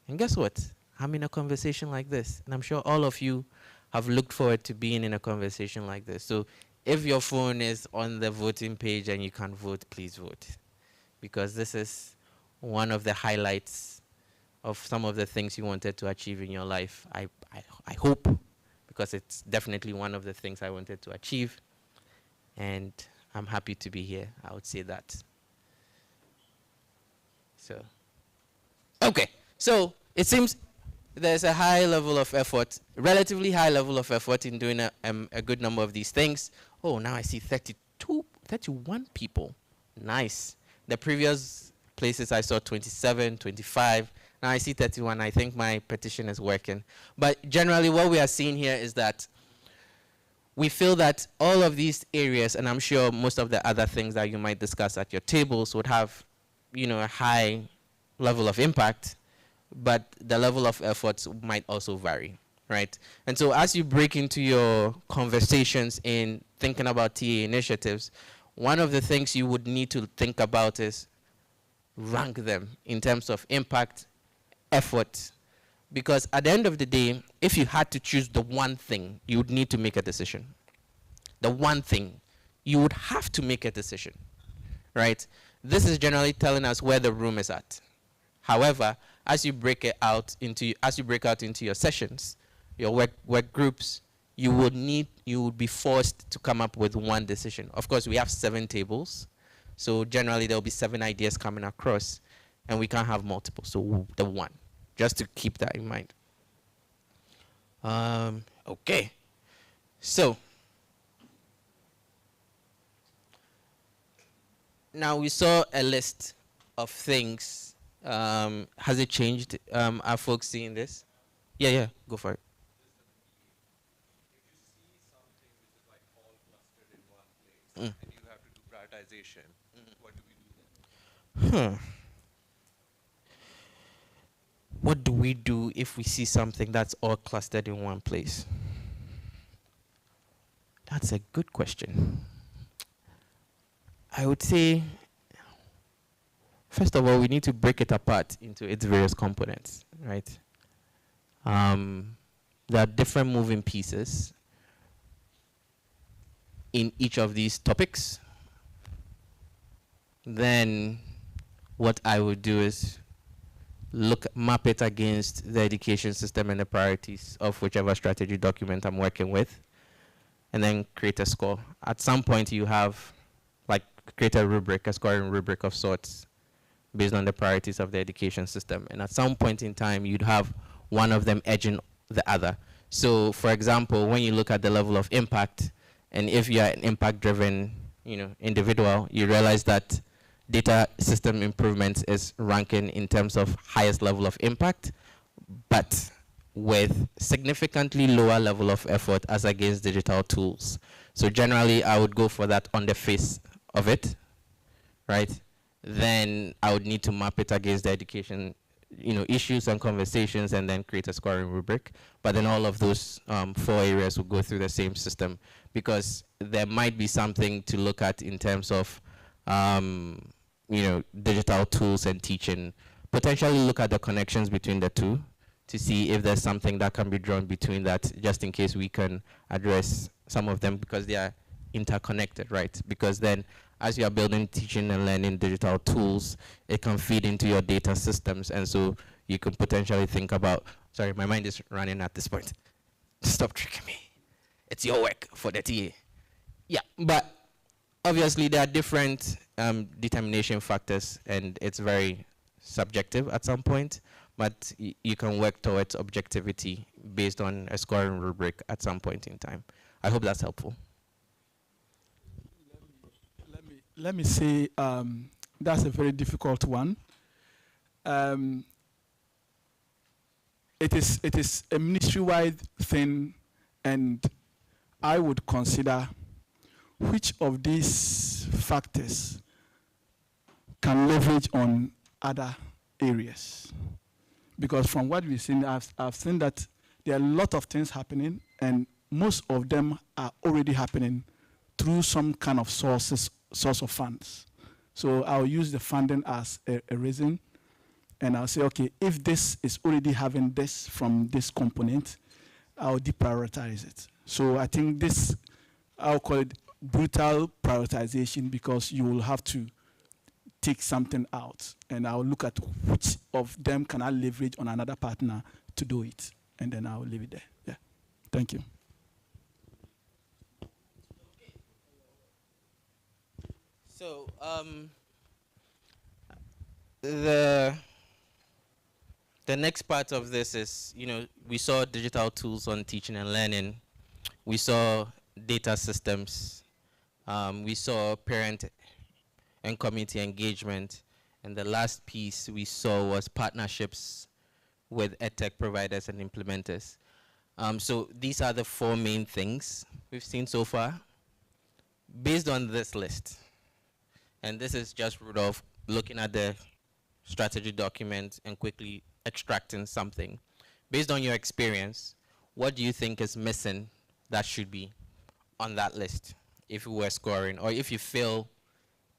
And guess what? I'm in a conversation like this. And I'm sure all of you have looked forward to being in a conversation like this. So if your phone is on the voting page and you can't vote, please vote. Because this is one of the highlights of some of the things you wanted to achieve in your life. I hope, because it's definitely one of the things I wanted to achieve. And I'm happy to be here. I would say that. So, okay. So it seems there's a high level of effort, relatively high level of effort in doing a good number of these things. Oh, now I see 31 people. Nice. The previous places I saw 27, 25. Now I see 31. I think my petition is working. But generally what we are seeing here is that we feel that all of these areas, and I'm sure most of the other things that you might discuss at your tables would have, a high level of impact, but the level of efforts might also vary, right? And so as you break into your conversations in thinking about TA initiatives, one of the things you would need to think about is rank them in terms of impact, effort, because at the end of the day, if you had to choose the one thing, you would need to make a decision. The one thing, you would have to make a decision, right? This is generally telling us where the room is at. However, as you break out into your sessions, your work groups, you would be forced to come up with one decision. Of course, we have 7 tables, so generally there'll be 7 ideas coming across, and we can't have multiple. So the one, just to keep that in mind. Okay, so now we saw a list of things. Has it changed? Are folks seeing this? Yeah, go for it. And you have to do prioritization, what do we do then? What do we do if we see something that's all clustered in one place? That's a good question. I would say, first of all, we need to break it apart into its various components, right? There are different moving pieces in each of these topics. Then what I would do is map it against the education system and the priorities of whichever strategy document I'm working with, and then create a score. At some point you have, create a rubric, a scoring rubric of sorts based on the priorities of the education system. And at some point in time, you'd have one of them edging the other. So for example, when you look at the level of impact, and if you're an impact-driven individual, you realize that data system improvement is ranking in terms of highest level of impact, but with significantly lower level of effort as against digital tools. So generally, I would go for that on the face of it, right? Then I would need to map it against the education, issues and conversations, and then create a scoring rubric. But then all of those 4 areas will go through the same system, because there might be something to look at in terms of, digital tools and teaching. Potentially look at the connections between the two to see if there's something that can be drawn between that, just in case we can address some of them, because they are interconnected, right? Because then as you are building teaching and learning digital tools, it can feed into your data systems, and so you can potentially think about, sorry, my mind is running at this point. Stop tricking me. It's your work for the TA. Yeah, but obviously there are different determination factors, and it's very subjective at some point, but you can work towards objectivity based on a scoring rubric at some point in time. I hope that's helpful. Let me say that's a very difficult one. It is a ministry-wide thing, and I would consider which of these factors can leverage on other areas. Because from what we've seen, I've seen that there are a lot of things happening, and most of them are already happening through some kind of source of funds. So I'll use the funding as a reason, and I'll say, okay, if this is already having this from this component, I'll deprioritize it. So I think this, I'll call it brutal prioritization, because you will have to take something out, and I'll look at which of them can I leverage on another partner to do it, and then I'll leave it there. Yeah, thank you. So the next part of this is, we saw digital tools on teaching and learning. We saw data systems. We saw parent and community engagement. And the last piece we saw was partnerships with edtech providers and implementers. So these are the 4 main things we've seen so far. Based on this list, and this is just Rudolph looking at the strategy document and quickly extracting something. Based on your experience, what do you think is missing that should be on that list if we were scoring? Or if you feel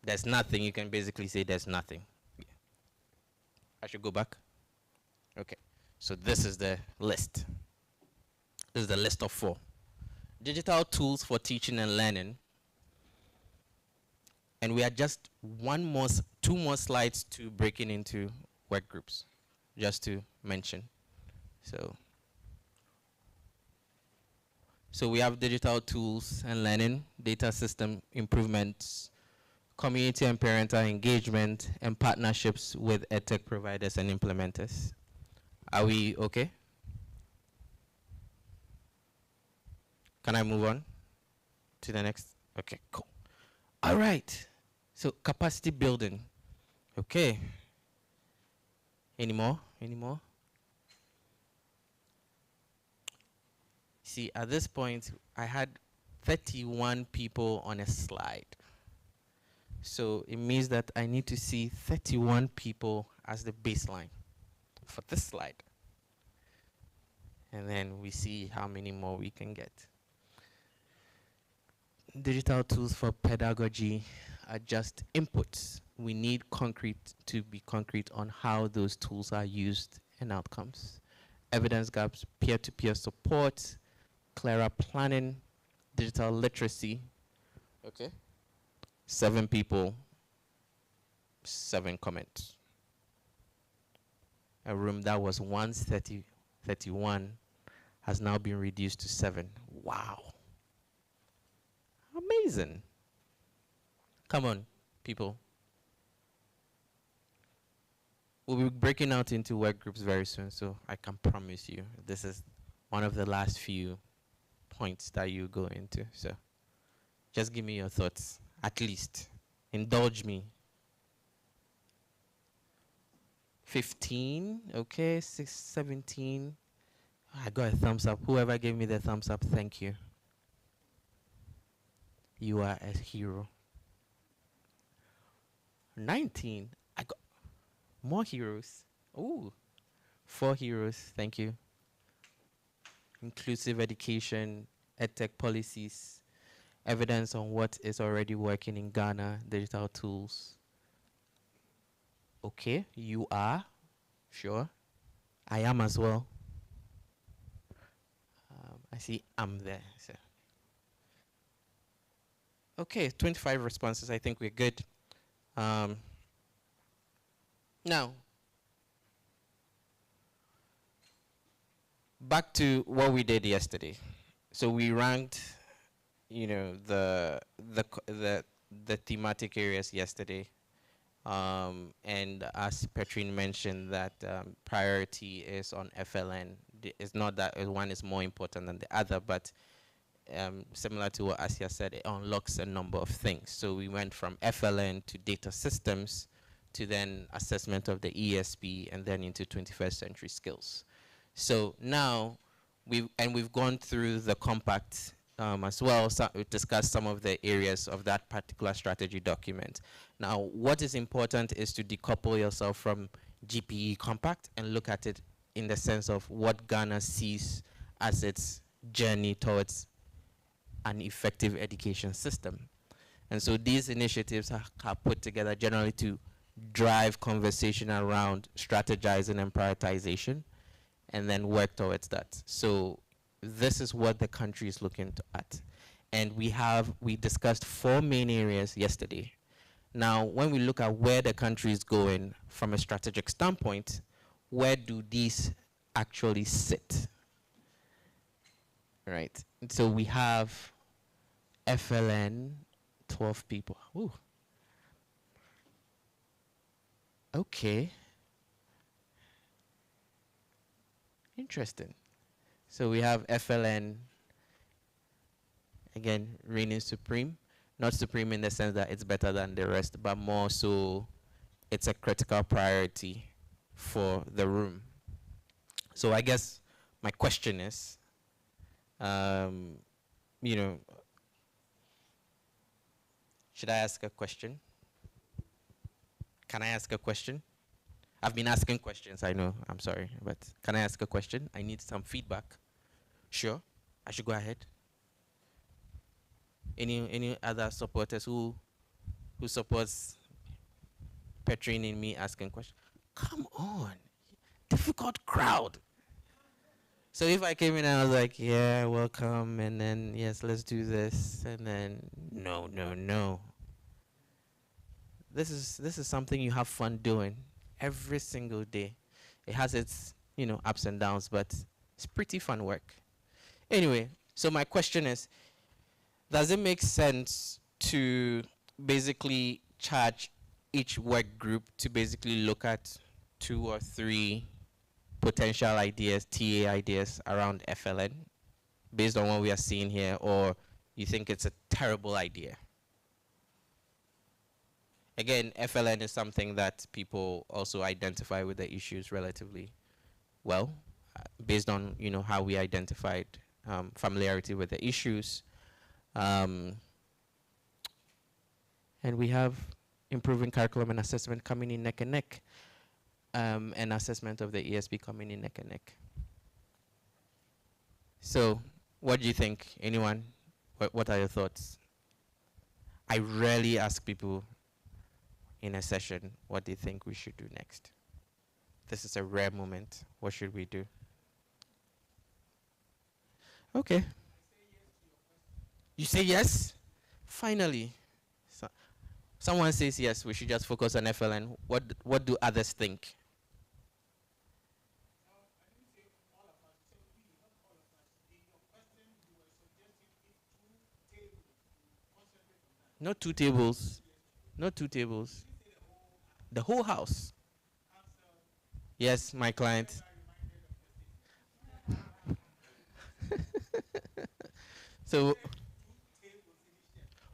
there's nothing, you can basically say there's nothing. I should go back? Okay. So this is the list. This is the list of 4. Digital tools for teaching and learning. And we are just 2 more slides to breaking into work groups, just to mention. So we have digital tools and learning, data system improvements, community and parental engagement, and partnerships with edtech providers and implementers. Are we okay? Can I move on to the next? Okay, cool. All right. So capacity building. Okay. Any more? Any more? See, at this point, I had 31 people on a slide. So it means that I need to see 31 people as the baseline for this slide. And then we see how many more we can get. Digital tools for pedagogy are just inputs. We need concrete to be concrete on how those tools are used and outcomes. Evidence gaps, peer-to-peer support, clearer planning, digital literacy. Okay. 7 people, 7 comments. A room that was once 31 has now been reduced to 7. Wow. Amazing. Come on, people. We'll be breaking out into work groups very soon, so I can promise you this is one of the last few points that you go into. So just give me your thoughts, at least. Indulge me. 15, okay, 17. I got a thumbs up. Whoever gave me the thumbs up, thank you. You are a hero. 19. I got more heroes. Ooh. 4 heroes. Thank you. Inclusive education, edtech policies, evidence on what is already working in Ghana, digital tools. Okay, you are. Sure. I am as well. I see I'm there. So. Okay, 25 responses. I think we're good. Now, back to what we did yesterday. So we ranked, the the thematic areas yesterday. And as Petrine mentioned, that priority is on FLN. It's not that one is more important than the other, but similar to what Asia said, it unlocks a number of things. So we went from FLN to data systems to then assessment of the ESP and then into 21st century skills. So now we've gone through the compact as well. So we discussed some of the areas of that particular strategy document. Now, what is important is to decouple yourself from GPE compact and look at it in the sense of what Ghana sees as its journey towards an effective education system. And so these initiatives are put together generally to drive conversation around strategizing and prioritization and then work towards that. So this is what the country is looking at. And we discussed 4 main areas yesterday. Now, when we look at where the country is going from a strategic standpoint, where do these actually sit? Right. So we have FLN, 12 people. Ooh. Okay. Interesting. So we have FLN, again, reigning supreme. Not supreme in the sense that it's better than the rest, but more so it's a critical priority for the room. So I guess my question is, you know, should I ask a question? Can I ask a question? I've been asking questions, I know, I'm sorry, but can I ask a question? I need some feedback. Sure, I should go ahead. Any other supporters who supports Petrine in me asking questions? Come on, difficult crowd. So if I came in and I was like, yeah, welcome, and then yes, let's do this, and then no. This is something you have fun doing every single day. It has its, ups and downs, but it's pretty fun work. Anyway, so my question is, does it make sense to basically charge each work group to basically look at 2 or 3 potential ideas, TA ideas around FLN based on what we are seeing here, or you think it's a terrible idea? Again, FLN is something that people also identify with the issues relatively well, based on how we identified familiarity with the issues. And we have improving curriculum and assessment coming in neck and neck, and assessment of the ESP coming in neck and neck. So, what do you think? Anyone? What are your thoughts? I rarely ask people in a session what they think we should do next. This is a rare moment. What should we do? Okay. You say yes? Finally. Someone says yes, we should just focus on FLN. What do others think? Not 2 tables. Not 2 tables. The whole house. Yes, my client. So,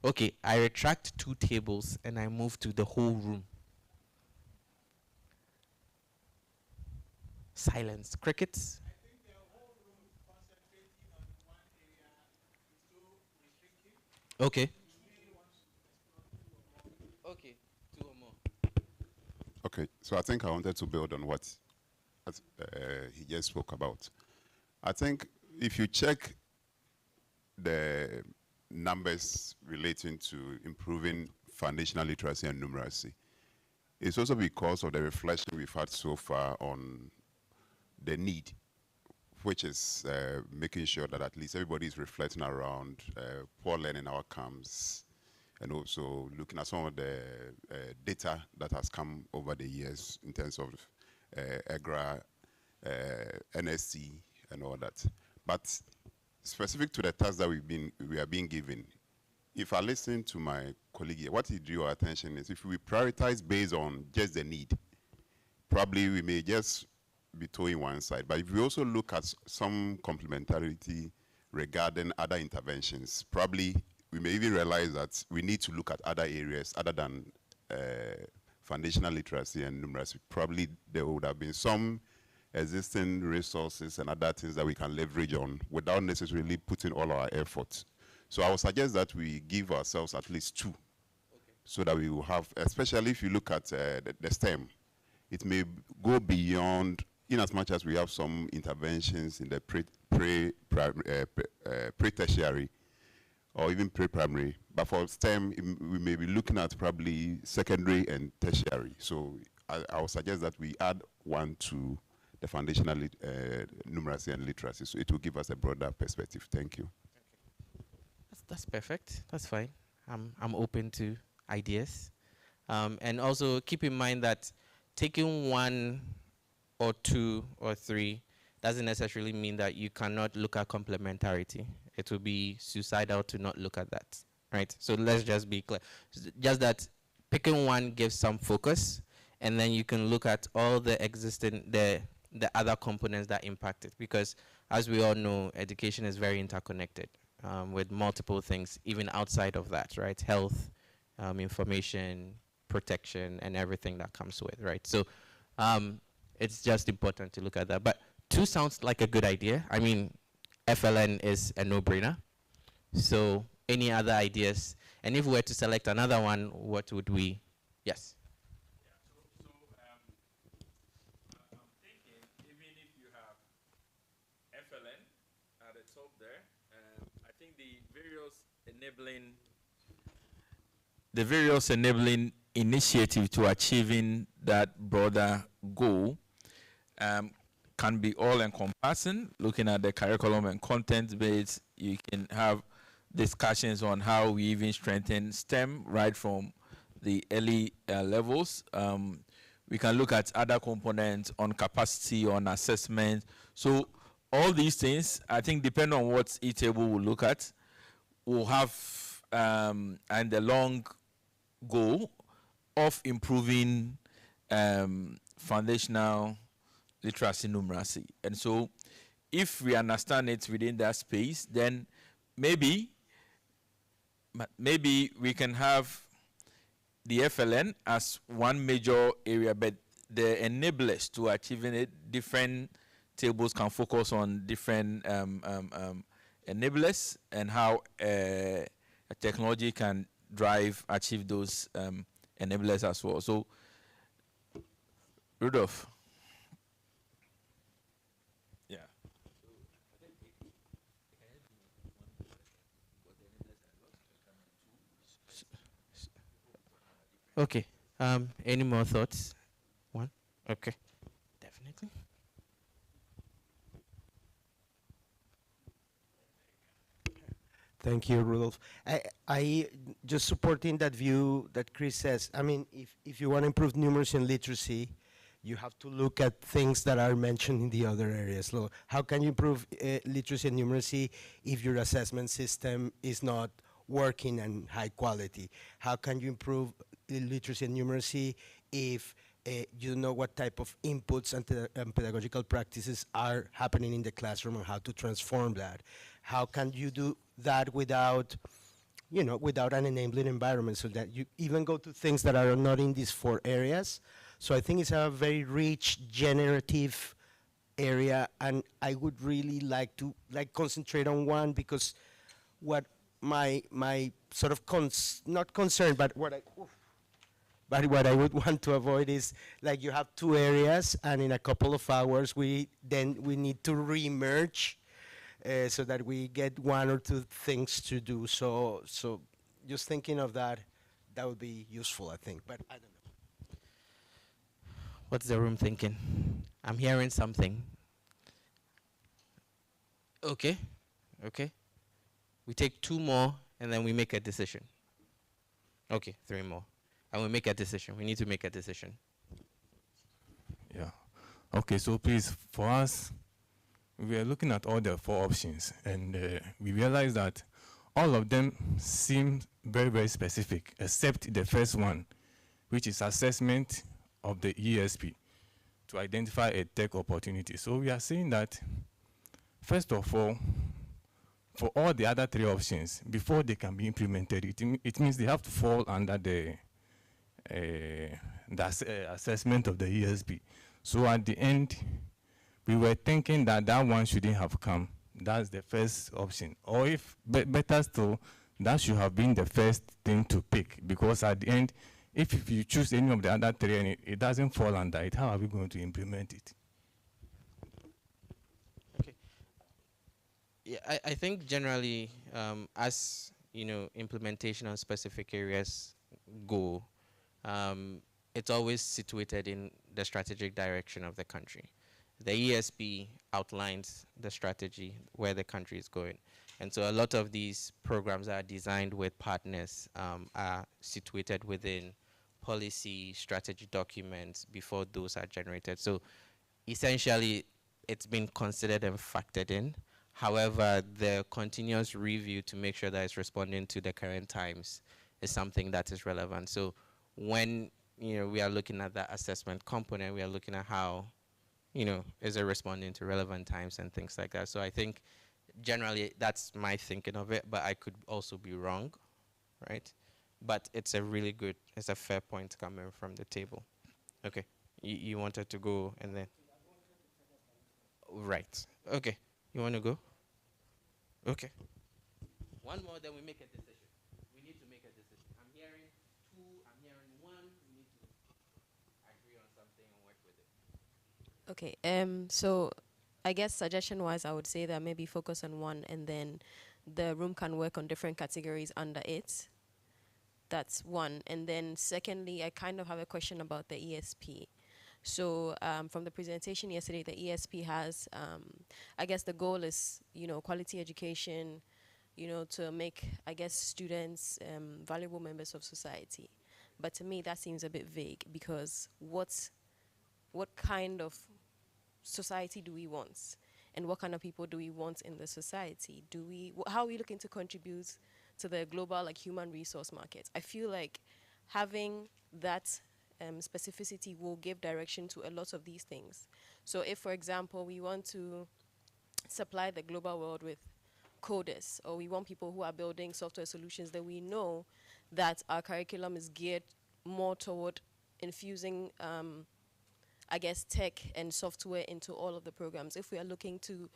okay, I retract 2 tables and I move to the whole room. Silence. Crickets. Okay. Okay, 2 or more. Okay, so I think I wanted to build on what he just spoke about. I think if you check the numbers relating to improving foundational literacy and numeracy, it's also because of the reflection we've had so far on the need, which is making sure that at least everybody is reflecting around poor learning outcomes, and also looking at some of the data that has come over the years in terms of EGRA, NSC, and all that. But specific to the task that we are being given, if I listen to my colleague here, what he drew our attention is if we prioritize based on just the need, probably we may just be towing one side. But if we also look at some complementarity regarding other interventions, probably we may even realize that we need to look at other areas other than foundational literacy and numeracy. Probably there would have been some existing resources and other things that we can leverage on without necessarily putting all our efforts. So I would suggest that we give ourselves at least 2, so that we will have, especially if you look at the STEM, it may go beyond, in as much as we have some interventions in the pre-tertiary or even pre-primary, but for STEM, we may be looking at probably secondary and tertiary. So I would suggest that we add 1 to the foundational numeracy and literacy, so it will give us a broader perspective. Thank you. That's perfect. That's fine. I'm open to ideas. And also keep in mind that taking 1 or 2 or 3 doesn't necessarily mean that you cannot look at complementarity. It will be suicidal to not look at that, right? So let's just be clear. Just that picking 1 gives some focus, and then you can look at all the existing, the other components that impact it. Because as we all know, education is very interconnected with multiple things, even outside of that, right? Health, information, protection, and everything that comes with, right? So it's just important to look at that. But 2 sounds like a good idea. I mean, FLN is a no-brainer. So any other ideas? And if we were to select another one, what would we? Yes. I'm thinking, even if you have FLN at the top there, I think the various enabling initiatives to achieving that broader goal can be all-encompassing. Looking at the curriculum and content base, you can have discussions on how we even strengthen STEM right from the early levels. We can look at other components on capacity, on assessment. So all these things, I think, depend on what each table will look at, will have and the long goal of improving foundational literacy numeracy. And so if we understand it within that space, then maybe we can have the FLN as one major area, but the enablers to achieving it, different tables can focus on different enablers and how technology can achieve those enablers as well. So, Rudolph. Yeah. Okay. Any more thoughts? 1? Okay. Definitely. Thank you, Rudolph. I just supporting that view that Chris says. I mean, if you want to improve numeracy and literacy, you have to look at things that are mentioned in the other areas. So how can you improve literacy and numeracy if your assessment system is not working and high quality? How can you improve literacy and numeracy if you know what type of inputs and pedagogical practices are happening in the classroom and how to transform that? How can you do that without, without an enabling environment, so that you even go to things that are not in these 4 areas? So I think it's a very rich, generative area, and I would really like to concentrate on one, because what my sort of not concern, but what I would want to avoid is, like, you have 2 areas, and in a couple of hours we need to re-merge so that we get 1 or 2 things to do. So just thinking of that would be useful, I think. But I don't know. What's the room thinking? I'm hearing something. Okay. We take 2 more and then we make a decision. Okay, 3 more. And we make a decision. We need to make a decision. Yeah. Okay, so please, for us, we are looking at all the 4 options, and we realize that all of them seem very, very specific, except the first one, which is assessment of the ESP to identify a tech opportunity. So we are saying that, first of all, for all the other three options, before they can be implemented, it means they have to fall under the assessment of the ESP. So at the end, we were thinking that that one shouldn't have come. That's the first option. Or if better still, that should have been the first thing to pick, because at the end, if you choose any of the other three and it doesn't fall under it, how are we going to implement it? Okay. Yeah, I think generally, as you know, implementation on specific areas go, it's always situated in the strategic direction of the country. The ESP outlines the strategy where the country is going. And so a lot of these programs are designed with partners, are situated within policy strategy documents before those are generated. So essentially, it's been considered and factored in. However, the continuous review to make sure that it's responding to the current times is something that is relevant. So when we are looking at that assessment component, we are looking at how is it responding to relevant times and things like that. So I think generally that's my thinking of it, but I could also be wrong, right? But it's a fair point coming from the table. Okay, you wanted to go and then, right? Okay, you want to go? Okay. One more, then we make a decision. We need to make a decision. I'm hearing two, I'm hearing one. We need to agree on something and work with it. Okay, so I guess suggestion-wise, I would say that maybe focus on one, and then the room can work on different categories under it. That's one. And then secondly, I kind of have a question about the ESP. So from the presentation yesterday, the ESP has, I guess the goal is, quality education, to make, I guess, students valuable members of society. But to me, that seems a bit vague, because what kind of society do we want? And what kind of people do we want in the society? How are we looking to contribute to the global human resource market? I feel like having that specificity will give direction to a lot of these things. So if, for example, we want to supply the global world with coders, or we want people who are building software solutions, then we know that our curriculum is geared more toward infusing I guess, tech and software into all of the programs. If we are looking to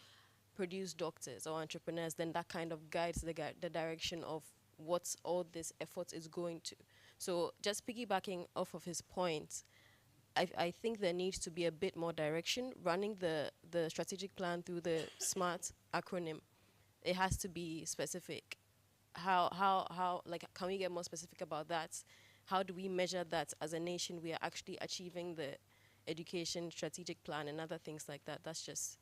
produce doctors or entrepreneurs, then that kind of guides the direction of what all this effort is going to. So just piggybacking off of his point, I think there needs to be a bit more direction. Running the strategic plan through the SMART acronym, it has to be specific. How can we get more specific about that? How do we measure that as a nation we are actually achieving the education strategic plan and other things like that? That's just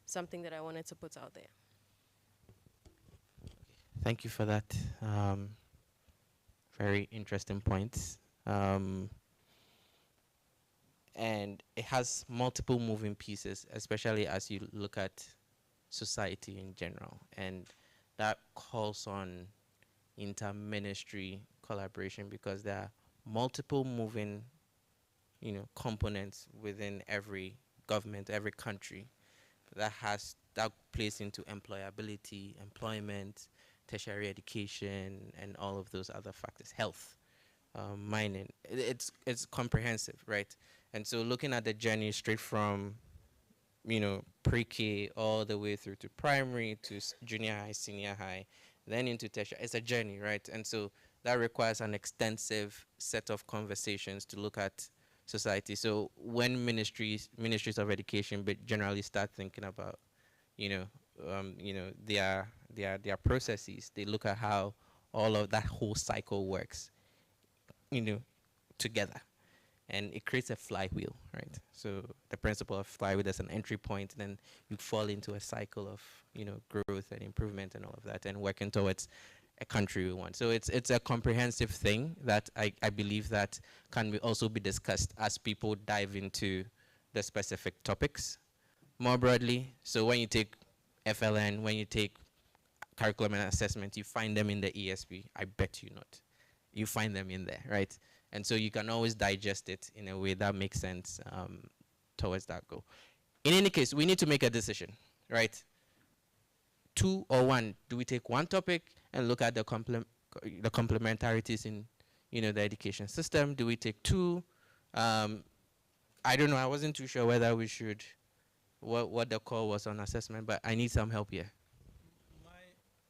something that I wanted to put out there. Thank you for that. Very interesting points. And it has multiple moving pieces, especially as you look at society in general. And that calls on inter-ministry collaboration, because there are multiple moving components within every government, every country that plays into employability, employment, tertiary education, and all of those other factors, health, mining. It's comprehensive, right? And so looking at the journey straight from pre-K all the way through to primary, to junior high, senior high, then into tertiary, it's a journey, right? And so that requires an extensive set of conversations to look at society. So when ministries of education but generally start thinking about their processes, they look at how all of that whole cycle works together, and it creates a flywheel, right? So the principle of flywheel, there's an entry point, then you fall into a cycle of growth and improvement and all of that, and working towards a country we want. So it's a comprehensive thing that I believe that can also be discussed as people dive into the specific topics more broadly. So when you take FLN, when you take curriculum and assessment, you find them in the ESP. I bet you not. You find them in there, right? And so you can always digest it in a way that makes sense towards that goal. In any case, we need to make a decision, right? 2 or 1. Do we take one topic and look at the complementarities in, the education system? Do we take 2? I don't know. I wasn't too sure whether we should, what the call was on assessment, but I need some help here.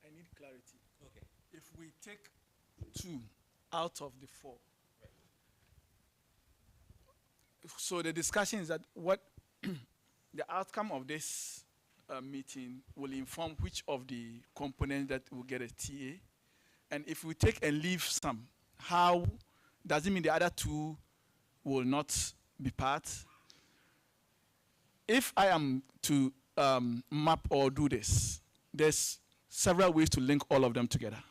I need clarity. Okay. If we take 2 out of the 4, so the discussion is that what the outcome of this meeting will inform which of the components that will get a TA. And if we take and leave some, how does it mean the other 2 will not be part? If I am to map or do this, there's several ways to link all of them together.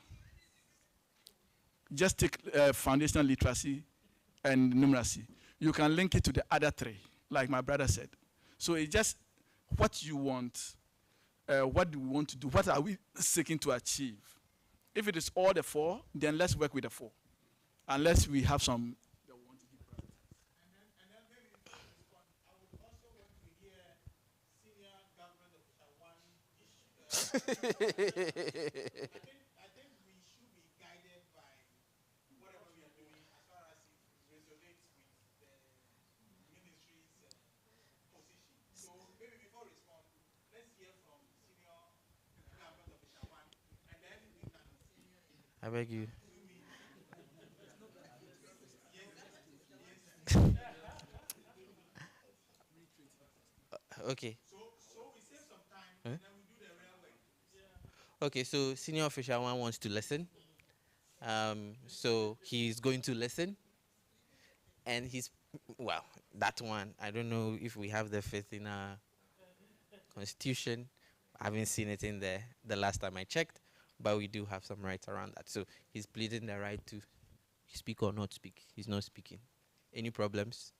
Just take foundational literacy and numeracy. You can link it to the other 3, like my brother said. So it's just what you want, what do we want to do, what are we seeking to achieve. If it is all the 4, then let's work with the 4, unless we have some. I beg you. Okay. Okay, so senior official 1 wants to listen. So he's going to listen. And he's, well, that one, I don't know if we have the faith in our constitution. I haven't seen it in there the last time I checked, but we do have some rights around that. So he's pleading the right to speak or not speak. He's not speaking. Any problems?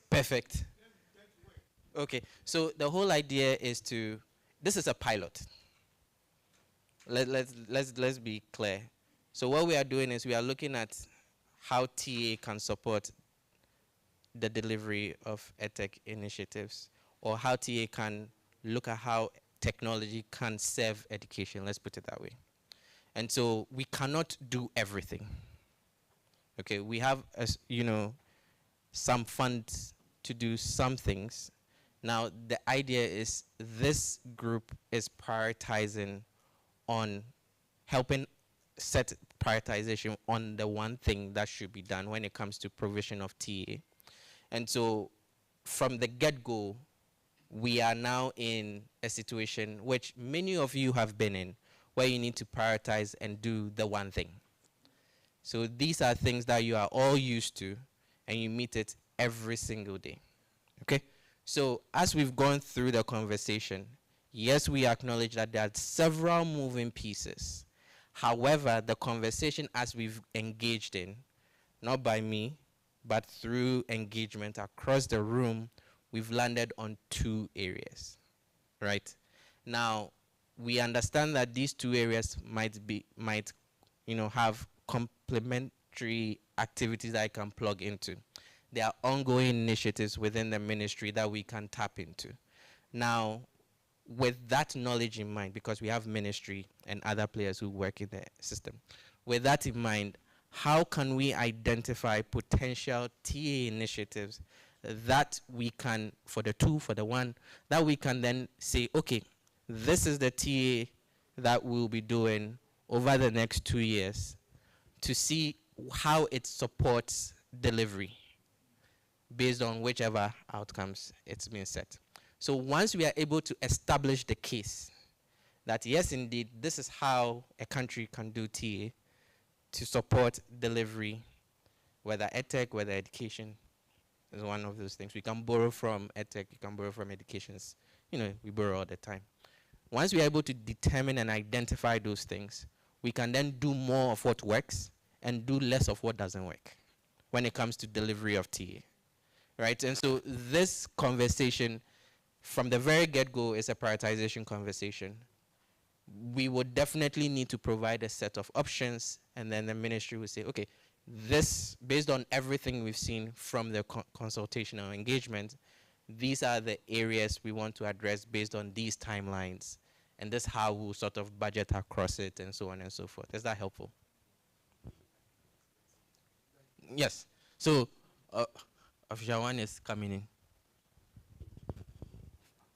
Perfect. Okay, so the whole idea is this is a pilot. Let's be clear. So what we are doing is we are looking at how TA can support the delivery of EdTech initiatives, or how TA can look at how technology can serve education, let's put it that way. And so we cannot do everything. Okay, we have, some funds to do some things. Now, the idea is this group is prioritizing on helping set prioritization on the one thing that should be done when it comes to provision of TA. And so from the get-go, we are now in a situation which many of you have been in, where you need to prioritize and do the one thing. So these are things that you are all used to, and you meet it every single day. Okay? So as we've gone through the conversation, yes, we acknowledge that there are several moving pieces. However, the conversation as we've engaged in, not by me, but through engagement across the room, we've landed on 2 areas, right? Now, we understand that these 2 areas might have complementary activities that I can plug into. There are ongoing initiatives within the ministry that we can tap into. Now, with that knowledge in mind, because we have ministry and other players who work in the system, with that in mind, how can we identify potential TA initiatives that we can, for the 2, for the 1, that we can then say, okay, this is the TA that we'll be doing over the next 2 years to see how it supports delivery based on whichever outcomes it's been set. So once we are able to establish the case that yes, indeed, this is how a country can do TA to support delivery, whether EdTech, whether education is one of those things. We can borrow from EdTech, we can borrow from educations. We borrow all the time. Once we are able to determine and identify those things, we can then do more of what works and do less of what doesn't work when it comes to delivery of TA, right? And so this conversation from the very get-go, it's a prioritization conversation. We would definitely need to provide a set of options, and then the ministry would say, okay, this, based on everything we've seen from the consultation or engagement, these are the areas we want to address based on these timelines, and this is how we'll sort of budget across it, and so on and so forth. Is that helpful? Yes. So, Official One is coming in.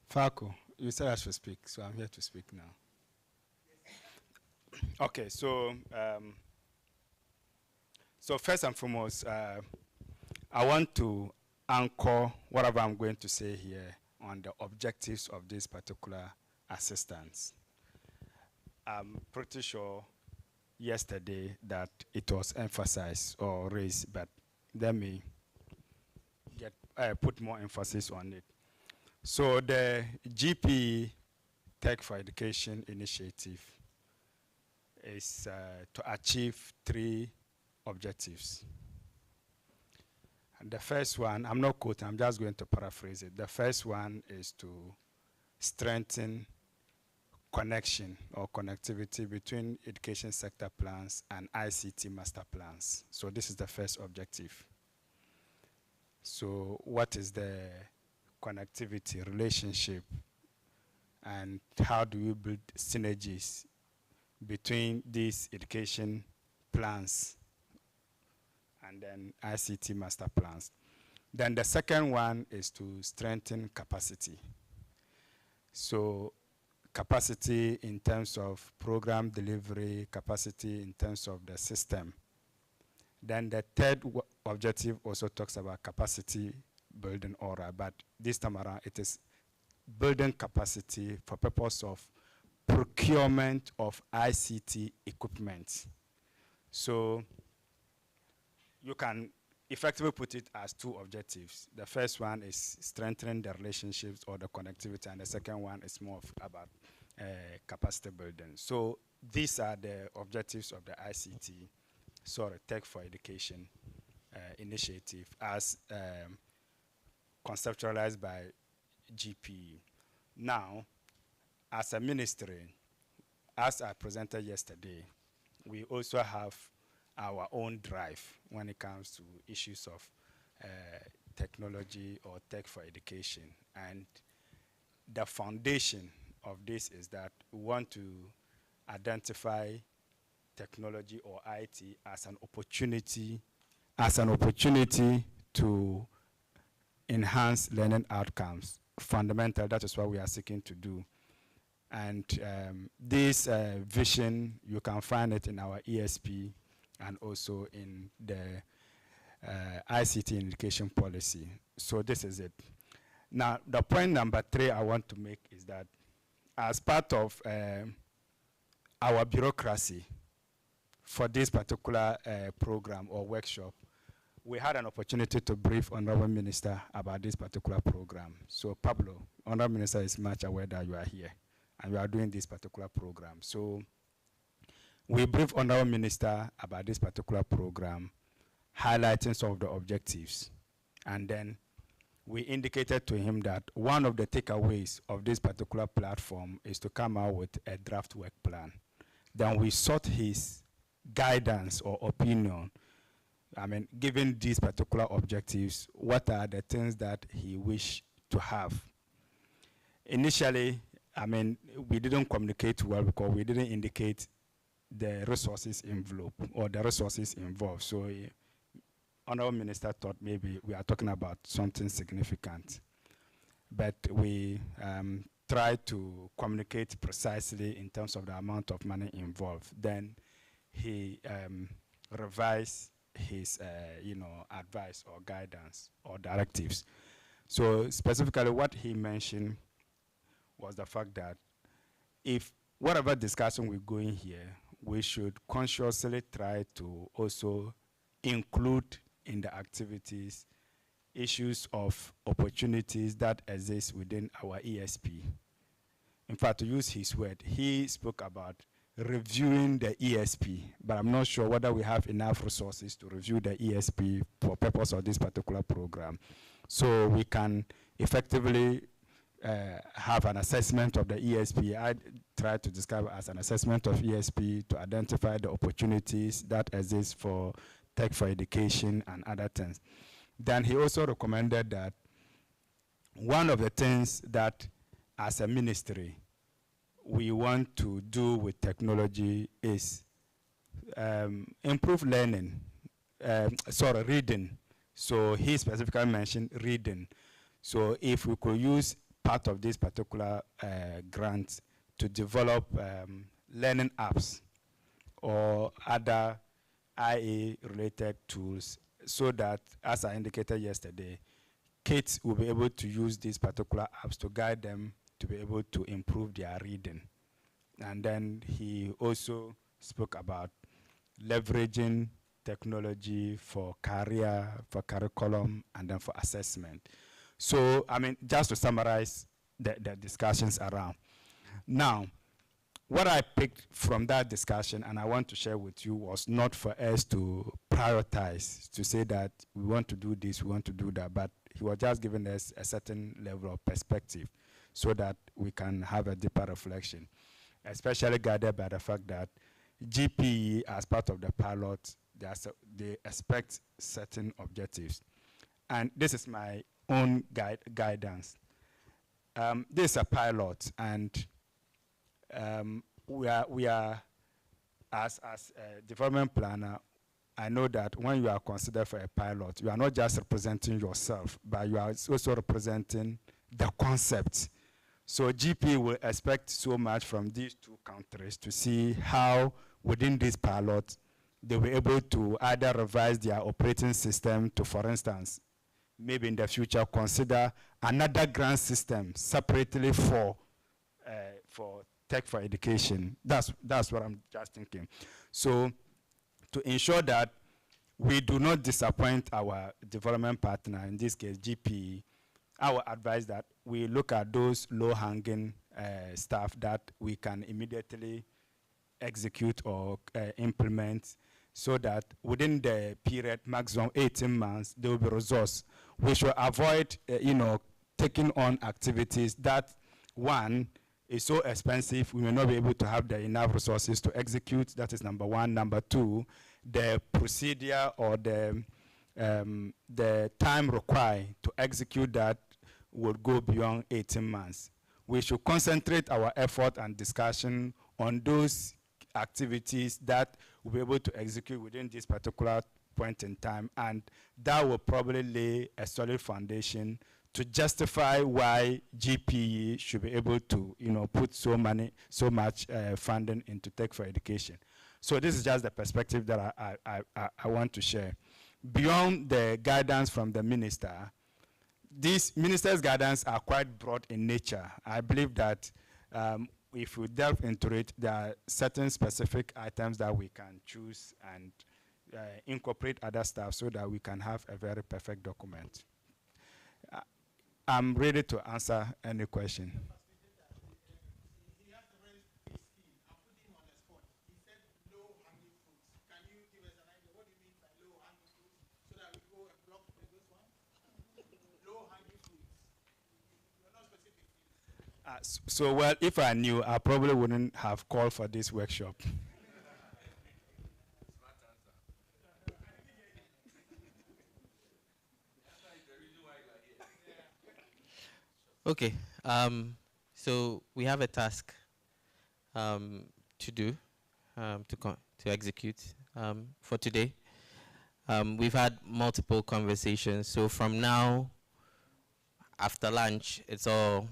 Falco, you said I should speak, so I'm here to speak now. Okay, so so first and foremost, I want to anchor whatever I'm going to say here on the objectives of this particular assistance. I'm pretty sure yesterday that it was emphasized or raised, but let me put more emphasis on it. So the GP Tech for Education initiative is to achieve 3 objectives. And the first one, I'm not quoting, I'm just going to paraphrase it. The first one is to strengthen connection or connectivity between education sector plans and ICT master plans. So this is the first objective. So what is the connectivity, relationship, and how do we build synergies between these education plans and then ICT master plans? Then the second one is to strengthen capacity. So capacity in terms of program delivery, capacity in terms of the system. Then the third objective also talks about capacity building aura, but this time around it is building capacity for purpose of procurement of ICT equipment. So you can effectively put it as 2 objectives. The first one is strengthening the relationships or the connectivity, and the second one is more about capacity building. So these are the objectives of the ICT, Tech for Education initiative as conceptualized by GPE. Now, as a ministry, as I presented yesterday, we also have our own drive when it comes to issues of technology or tech for education. And the foundation of this is that we want to identify technology or IT as an opportunity to enhance learning outcomes. Fundamental, that is what we are seeking to do. And this vision, you can find it in our ESP and also in the ICT in education policy. So this is it. Now, the point number 3 I want to make is that as part of our bureaucracy for this particular program or workshop, we had an opportunity to brief Honorable Minister about this particular program. So Pablo, Honorable Minister is much aware that you are here and you are doing this particular program. So we briefed Honorable Minister about this particular program, highlighting some of the objectives. And then we indicated to him that one of the takeaways of this particular platform is to come out with a draft work plan. Then we sought his guidance or opinion. I mean, given these particular objectives, what are the things that he wished to have? Initially, I mean, we didn't communicate well because we didn't indicate the resources envelope or the resources involved. So Honorable Minister thought maybe we are talking about something significant. But we tried to communicate precisely in terms of the amount of money involved. Then he revised his advice or guidance or directives. So specifically what he mentioned was the fact that if whatever discussion we're going here, we should consciously try to also include in the activities issues of opportunities that exist within our ESP. In fact, to use his word, he spoke about reviewing the ESP, but I'm not sure whether we have enough resources to review the ESP for purpose of this particular program. So we can effectively have an assessment of the ESP. I tried to describe as an assessment of ESP to identify the opportunities that exist for tech for education and other things. Then he also recommended that one of the things that as a ministry we want to do with technology is improve learning, reading. So he specifically mentioned reading. So if we could use part of this particular grant to develop learning apps or other IA-related tools, so that, as I indicated yesterday, kids will be able to use these particular apps to guide them to be able to improve their reading. And then he also spoke about leveraging technology for career, for curriculum, and then for assessment. So, I mean, just to summarize the discussions around. Now, what I picked from that discussion and I want to share with you was not for us to prioritize, to say that we want to do this, we want to do that, but he was just giving us a certain level of perspective so that we can have a deeper reflection, especially guided by the fact that GPE, as part of the pilot, they expect certain objectives. And this is my own guidance. This is a pilot, and we are as a development planner, I know that when you are considered for a pilot, you are not just representing yourself, but you are also representing the concept. So GP will expect so much from these two countries to see how within this pilot they were able to either revise their operating system to, for instance, maybe in the future consider another grant system separately for tech for education. That's what I'm just thinking. So to ensure that we do not disappoint our development partner, in this case GPE, I would advise that we look at those low-hanging stuff that we can immediately execute or implement, so that within the period, maximum 18 months, there will be resource. We should avoid, taking on activities that, one, is so expensive, we may not be able to have the enough resources to execute. That is number one. Number two, the procedure or the time required to execute that would go beyond 18 months. We should concentrate our effort and discussion on those activities that we'll be able to execute within this particular point in time, and that will probably lay a solid foundation to justify why GPE should be able to, put so much funding into tech for education. So this is just the perspective that I want to share. Beyond the guidance from the minister, these minister's guidance are quite broad in nature. I believe that if we delve into it, there are certain specific items that we can choose and incorporate other stuff so that we can have a very perfect document. I'm ready to answer any question. So, well, if I knew, I probably wouldn't have called for this workshop. Okay, so we have a task to do, to execute for today. We've had multiple conversations, so from now, after lunch, it's all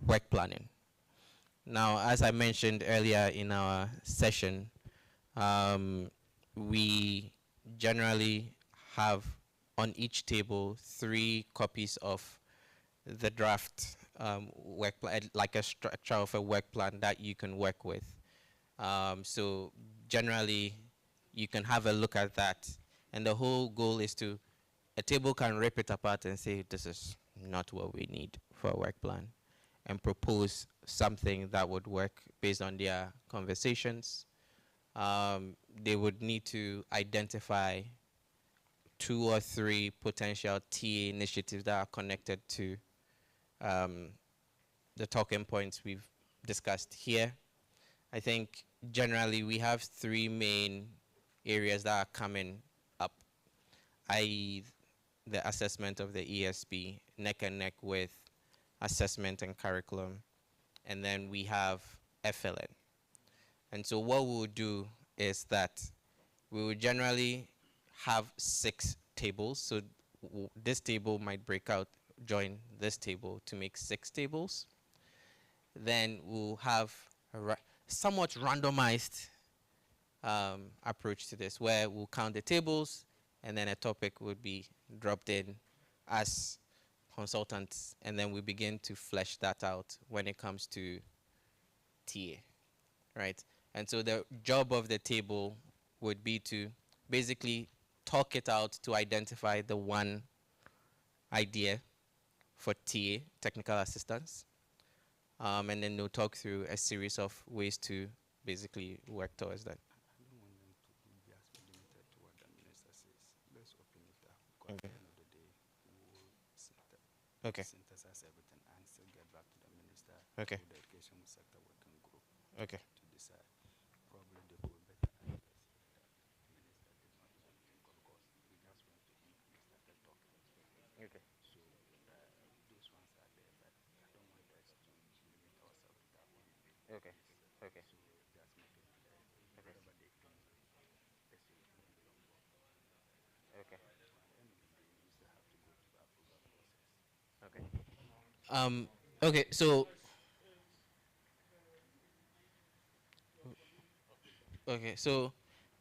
work planning. Now, as I mentioned earlier in our session, we generally have on each table 3 copies of the draft work plan, like a structure of a work plan that you can work with. So generally, you can have a look at that. And the whole goal is a table can rip it apart and say, this is not what we need for a work plan, and propose something that would work based on their conversations. They would need to identify 2 or 3 potential TA initiatives that are connected to the talking points we've discussed here. I think generally we have three main areas that are coming up, i.e. the assessment of the ESP, neck and neck with assessment and curriculum, and then we have FLN. And so what we would do is that we would generally have 6 tables. So this table might break out, join this table to make 6 tables. Then we'll have a somewhat randomized approach to this, where we'll count the tables, and then a topic would be dropped in as consultants, and then we begin to flesh that out when it comes to TA, right? And so the job of the table would be to basically talk it out to identify the one idea for TA, technical assistance, and then they'll talk through a series of ways to basically work towards that. Okay. Synthesize everything and still get back to the minister. Okay. The education sector working group. Okay. To decide. Probably they could better address the minister did not want to, because we just went to him and started talking. Okay. So those ones are there, but I don't want us to limit ourselves to that one. Okay. Okay. So just make it clear. Whatever they think, let's say it won't be long. Okay. We still have to go through the approval process. Okay. Okay, so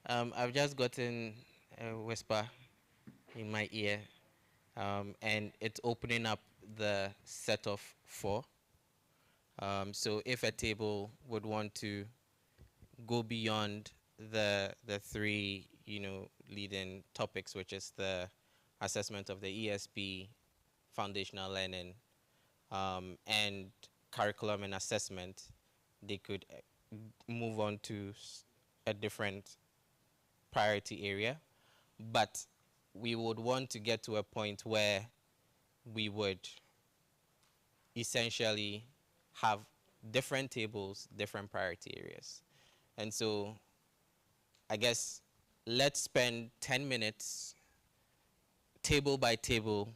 I've just gotten a whisper in my ear, and it's opening up the set of 4. So if a table would want to go beyond the 3, leading topics, which is the assessment of the ESP, foundational learning, and curriculum and assessment, they could move on to a different priority area. But we would want to get to a point where we would essentially have different tables, different priority areas. And so I guess let's spend 10 minutes table by table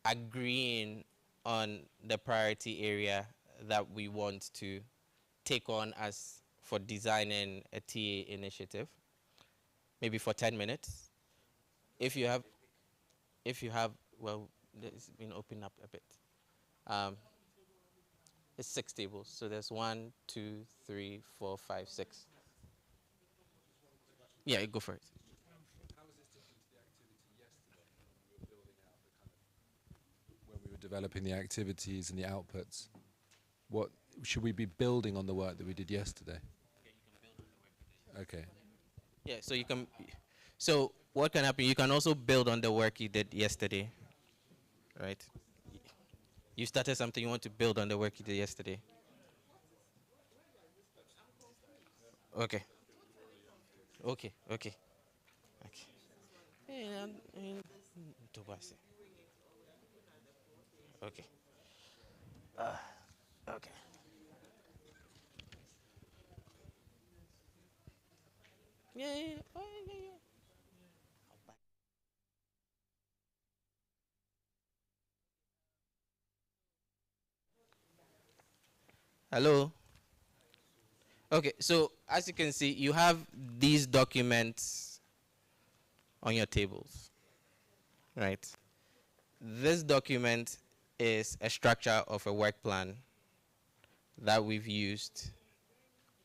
agreeing on the priority area that we want to take on as for designing a TA initiative, maybe for 10 minutes. If you have, well, it's been opened up a bit. It's 6 tables, so there's 1, 2, 3, 4, 5, 6. Yeah, go for it. How was this different to the activity yesterday when we were building out the kind of, when we were developing the activities and the outputs? What should we be building on the work that we did yesterday? Okay. Yeah, so you can. So what can happen? You can also build on the work you did yesterday, right? You started something, you want to build on the work you did yesterday. Okay. Okay. Okay. Okay. Okay. Okay. Yeah, yeah, yeah. Oh, yeah, yeah. Hello. Okay, so as you can see, you have these documents on your tables, right? This document is a structure of a work plan that we've used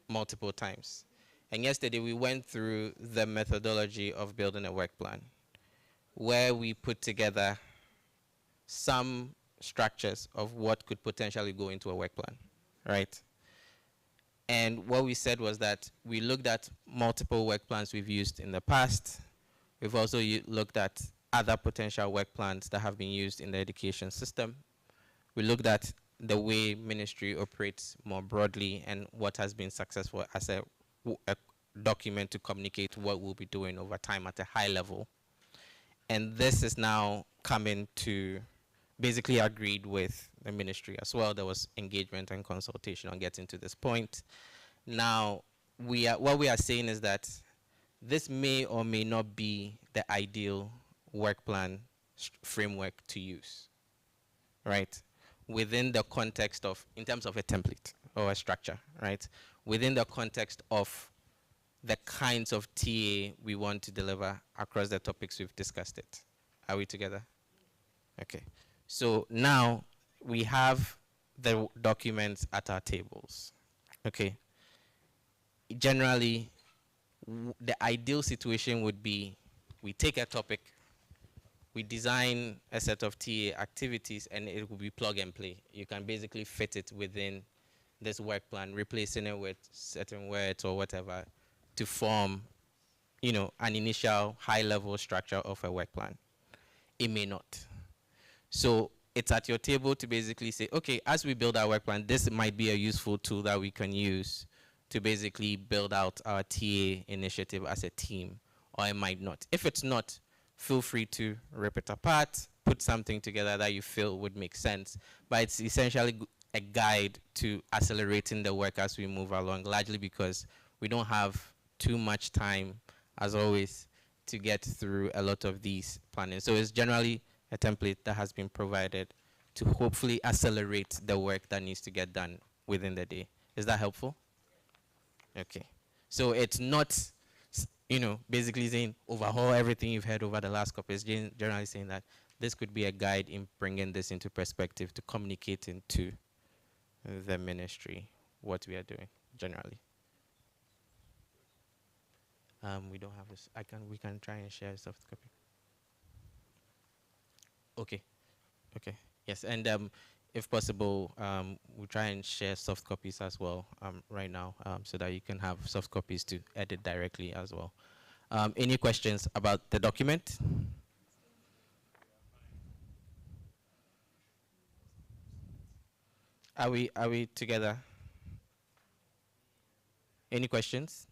multiple times. And yesterday we went through the methodology of building a work plan, where we put together some structures of what could potentially go into a work plan, right? And what we said was that we looked at multiple work plans we've used in the past. We've also looked at other potential work plans that have been used in the education system. We looked at the way ministry operates more broadly and what has been successful as a document to communicate what we'll be doing over time at a high level. And this is now coming to basically agreed with the ministry as well. There was engagement and consultation on getting to this point. Now, what we are saying is that this may or may not be the ideal work plan framework to use, right? Within the context of, in terms of a template or a structure, right? Within the context of the kinds of TA we want to deliver across the topics we've discussed it. Are we together? Okay. So now we have the documents at our tables. Okay. Generally, the ideal situation would be we take a topic, we design a set of TA activities, and it will be plug and play. You can basically fit it within this work plan, replacing it with certain words or whatever to form, you know, an initial high-level structure of a work plan. It may not. So it's at your table to basically say, okay, as we build our work plan, this might be a useful tool that we can use to basically build out our TA initiative as a team, or it might not. If it's not, feel free to rip it apart, put something together that you feel would make sense. But it's essentially a guide to accelerating the work as we move along, largely because we don't have too much time, as always, to get through a lot of these planning. So it's generally a template that has been provided to hopefully accelerate the work that needs to get done within the day. Is that helpful? Okay. So it's not, you know, basically saying overhaul everything you've heard over the last couple. It's generally saying that this could be a guide in bringing this into perspective to communicating to the ministry what we are doing generally. We don't have this. We can try and share a soft copy. Okay. Okay. Yes, and if possible, we'll try and share soft copies as well right now, so that you can have soft copies to edit directly as well. Any questions about the document? Are we together? Any questions?